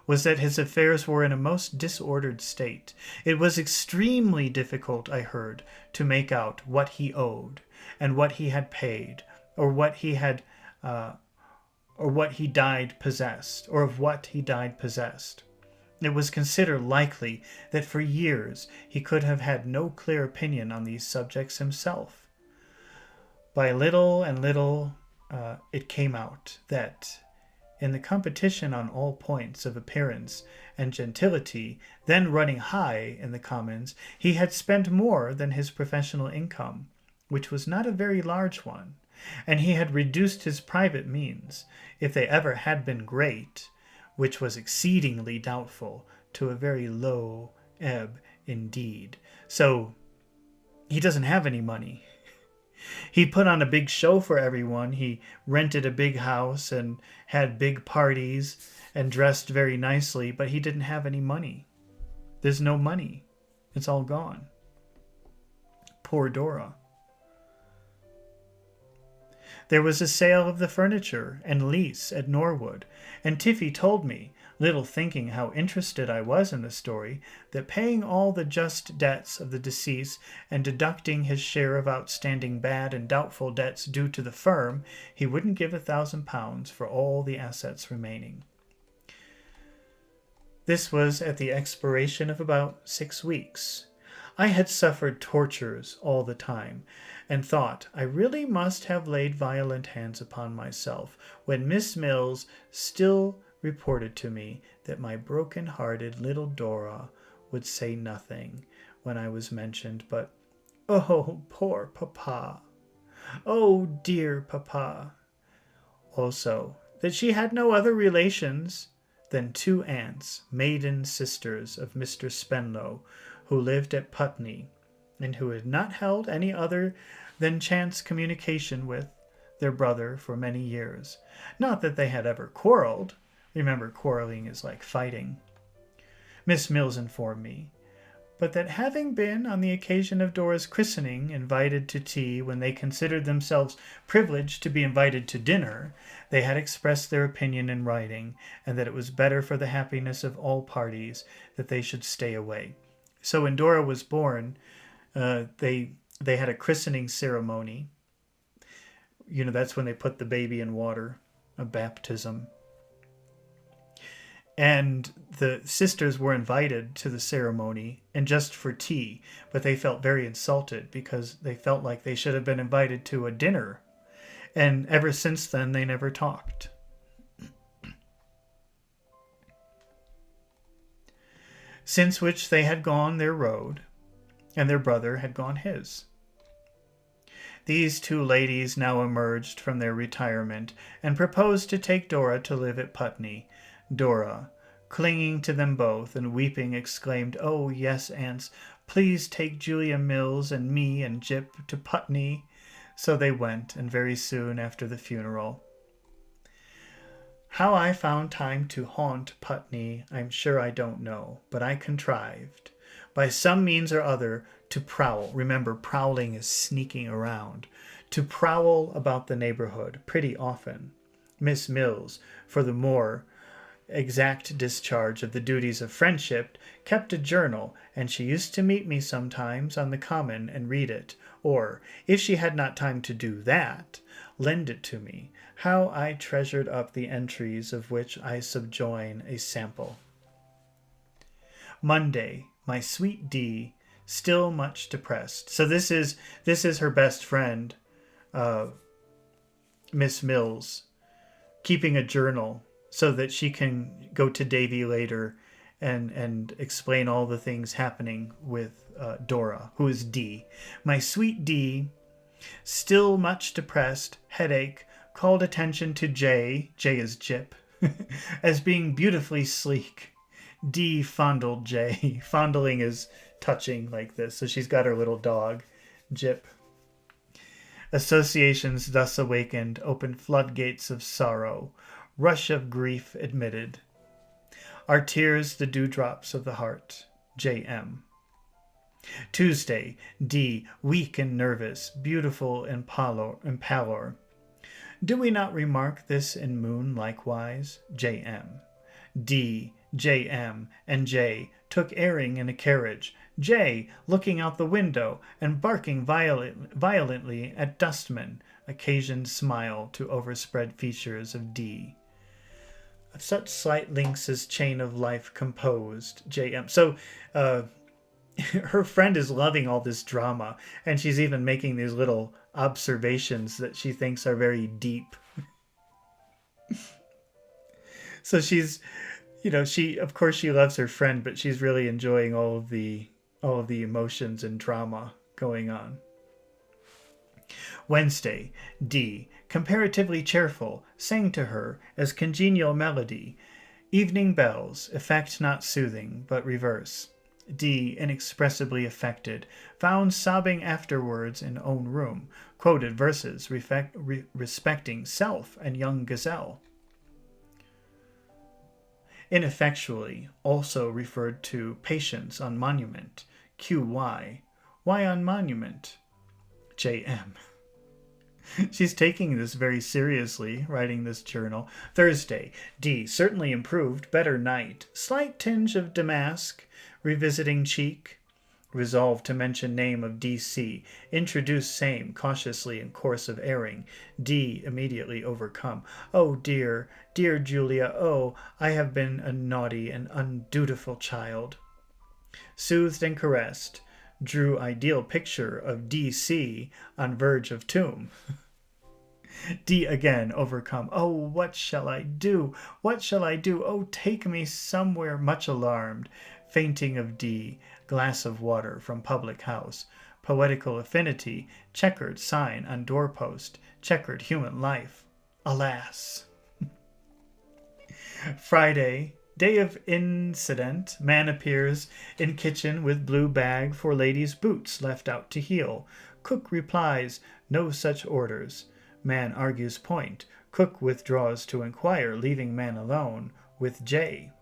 was that his affairs were in a most disordered state. It was extremely difficult, I heard, to make out what he owed, and what he had paid, or what he had, or what he died possessed, or of what he died possessed. It was considered likely that for years he could have had no clear opinion on these subjects himself. By little and little, it came out that, in the competition on all points of appearance and gentility then running high in the Commons, he had spent more than his professional income, which was not a very large one, and he had reduced his private means, if they ever had been great, which was exceedingly doubtful, to a very low ebb indeed. So he doesn't have any money. He put on a big show for everyone. He rented a big house and had big parties and dressed very nicely, but he didn't have any money. There's no money. It's all gone. Poor Dora. There was a sale of the furniture and lease at Norwood, and Tiffy told me, little thinking how interested I was in the story, that paying all the just debts of the deceased and deducting his share of outstanding bad and doubtful debts due to the firm, he wouldn't give £1,000 for all the assets remaining. This was at the expiration of about 6 weeks. I had suffered tortures all the time, and thought I really must have laid violent hands upon myself, when Miss Mills still reported to me that my broken-hearted little Dora would say nothing when I was mentioned, but, "Oh, poor papa! Oh, dear papa!" Also, that she had no other relations than 2 aunts, maiden sisters of Mr. Spenlow, who lived at Putney, and who had not held any other than chance communication with their brother for many years. Not that they had ever quarreled. Remember, quarreling is like fighting, Miss Mills informed me, but that having been, on the occasion of Dora's christening, invited to tea when they considered themselves privileged to be invited to dinner, they had expressed their opinion in writing, and that it was better for the happiness of all parties that they should stay away. So when Dora was born, they had a christening ceremony. You know, that's when they put the baby in water, a baptism. And the sisters were invited to the ceremony, and just for tea, but they felt very insulted because they felt like they should have been invited to a dinner. And ever since then, they never talked. Since which they had gone their road, and their brother had gone his. These 2 ladies now emerged from their retirement, and proposed to take Dora to live at Putney. Dora, clinging to them both and weeping, exclaimed, "Oh, yes, aunts, please take Julia Mills and me and Jip to Putney." So they went, and very soon after the funeral. How I found time to haunt Putney, I'm sure I don't know, but I contrived, by some means or other, to prowl. Remember, prowling is sneaking around. To prowl about the neighborhood pretty often. Miss Mills, for the more exact discharge of the duties of friendship, kept a journal, and she used to meet me sometimes on the common and read it, or, if she had not time to do that, lend it to me. How I treasured up the entries, of which I subjoin a sample. Monday, my sweet D, still much depressed. So this is her best friend, Miss Mills, keeping a journal so that she can go to Davy later and explain all the things happening with Dora, who is D. My sweet D, still much depressed, headache, called attention to J is Jip, as being beautifully sleek. D fondled J. Fondling is touching like this. So she's got her little dog, Jip. Associations thus awakened open floodgates of sorrow. Rush of grief admitted. Our tears the dewdrops of the heart. J.M. Tuesday, D, weak and nervous, beautiful in pallor. Do we not remark this in moon likewise? J.M. D, J.M. and J took airing in a carriage, J looking out the window and barking violently at dustmen, occasioned smile to overspread features of D. Of such slight links as chain of life composed, J.M. So, her friend is loving all this drama, and she's even making these little observations that she thinks are very deep. So she's, of course she loves her friend, but she's really enjoying all of the emotions and drama going on. Wednesday, D, comparatively cheerful, sang to her as congenial melody. Evening bells, effect not soothing, but reverse. D, inexpressibly affected, found sobbing afterwards in own room, quoted verses respecting self and young gazelle. Ineffectually, also referred to patience on monument. Q.Y. Why on monument? J.M. She's taking this very seriously, writing this journal. Thursday, D, certainly improved, better night. Slight tinge of damask, revisiting cheek. Resolved to mention name of D.C. Introduce same, cautiously in course of airing. D, immediately overcome. Oh, dear, dear Julia, oh, I have been a naughty and undutiful child. Soothed and caressed. drew ideal picture of D.C. on verge of tomb. D again, overcome. Oh, what shall I do? What shall I do? Oh, take me somewhere, much alarmed. Fainting of D, glass of water from public house. Poetical affinity, checkered sign on doorpost, checkered human life. Alas. Friday, day of incident, man appears in kitchen with blue bag for ladies' boots left out to heel. Cook replies, no such orders. Man argues point. Cook withdraws to inquire, leaving man alone with J.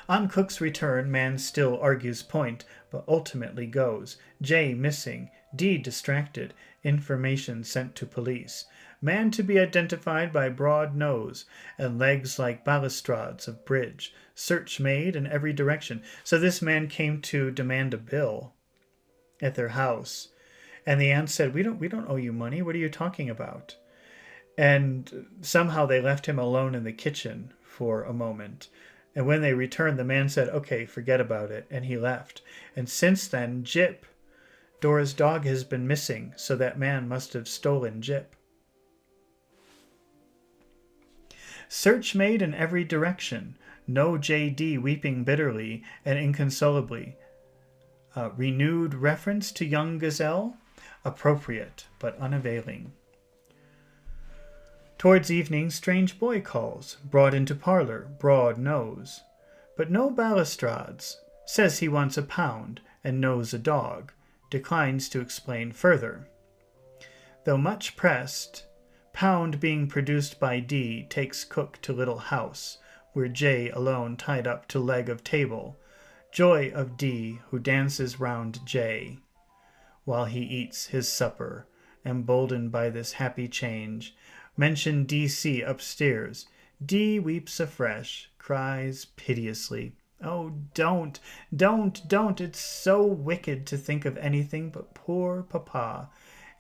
On Cook's return, man still argues point, but ultimately goes. J missing, D distracted, information sent to police. Man to be identified by broad nose and legs like balustrades of bridge. Search made in every direction. So this man came to demand a bill at their house. And the aunt said, we don't owe you money. What are you talking about? And somehow they left him alone in the kitchen for a moment. And when they returned, the man said, okay, forget about it. And he left. And since then, Jip, Dora's dog, has been missing. So that man must have stolen Jip. Search made in every direction. No J.D. weeping bitterly and inconsolably. Renewed reference to young gazelle. Appropriate, but unavailing. Towards evening, strange boy calls, brought into parlor, broad nose. But no balustrades, says he wants £1, and knows a dog, declines to explain further. Though much pressed, pound being produced by D takes cook to little house, where J alone tied up to leg of table, joy of D who dances round J. While he eats his supper, emboldened by this happy change, mention D.C. upstairs. D weeps afresh, cries piteously, oh, don't, it's so wicked to think of anything but poor papa,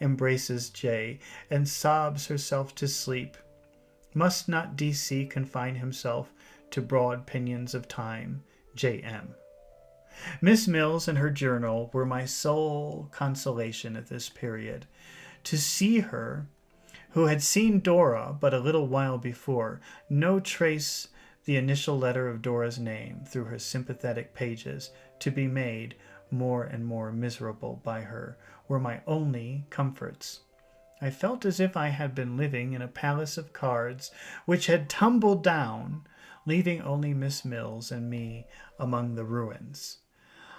embraces J, and sobs herself to sleep. Must not D.C. confine himself to broad pinions of time? J.M. Miss Mills and her journal were my sole consolation at this period. To see her, who had seen Dora but a little while before, no trace the initial letter of Dora's name through her sympathetic pages, to be made more and more miserable by her, were my only comforts. I felt as if I had been living in a palace of cards which had tumbled down, leaving only Miss Mills and me among the ruins.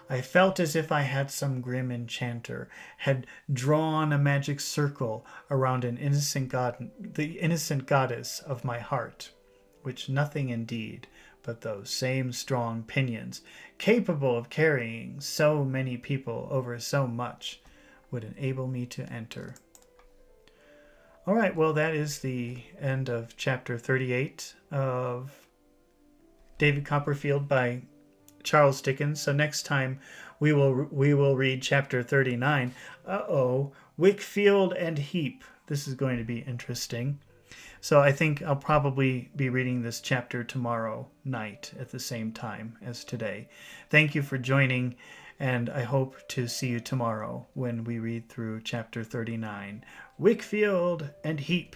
I felt as if I had some grim enchanter had drawn a magic circle around an the innocent goddess of my heart, which nothing indeed but those same strong pinions, capable of carrying so many people over so much, would enable me to enter. All right, well, that is the end of chapter 38 of David Copperfield by Charles Dickens. So next time we will read chapter 39. Wickfield and Heap. This is going to be interesting. So I think I'll probably be reading this chapter tomorrow night at the same time as today. Thank you for joining, and I hope to see you tomorrow when we read through chapter 39. Wickfield and Heap.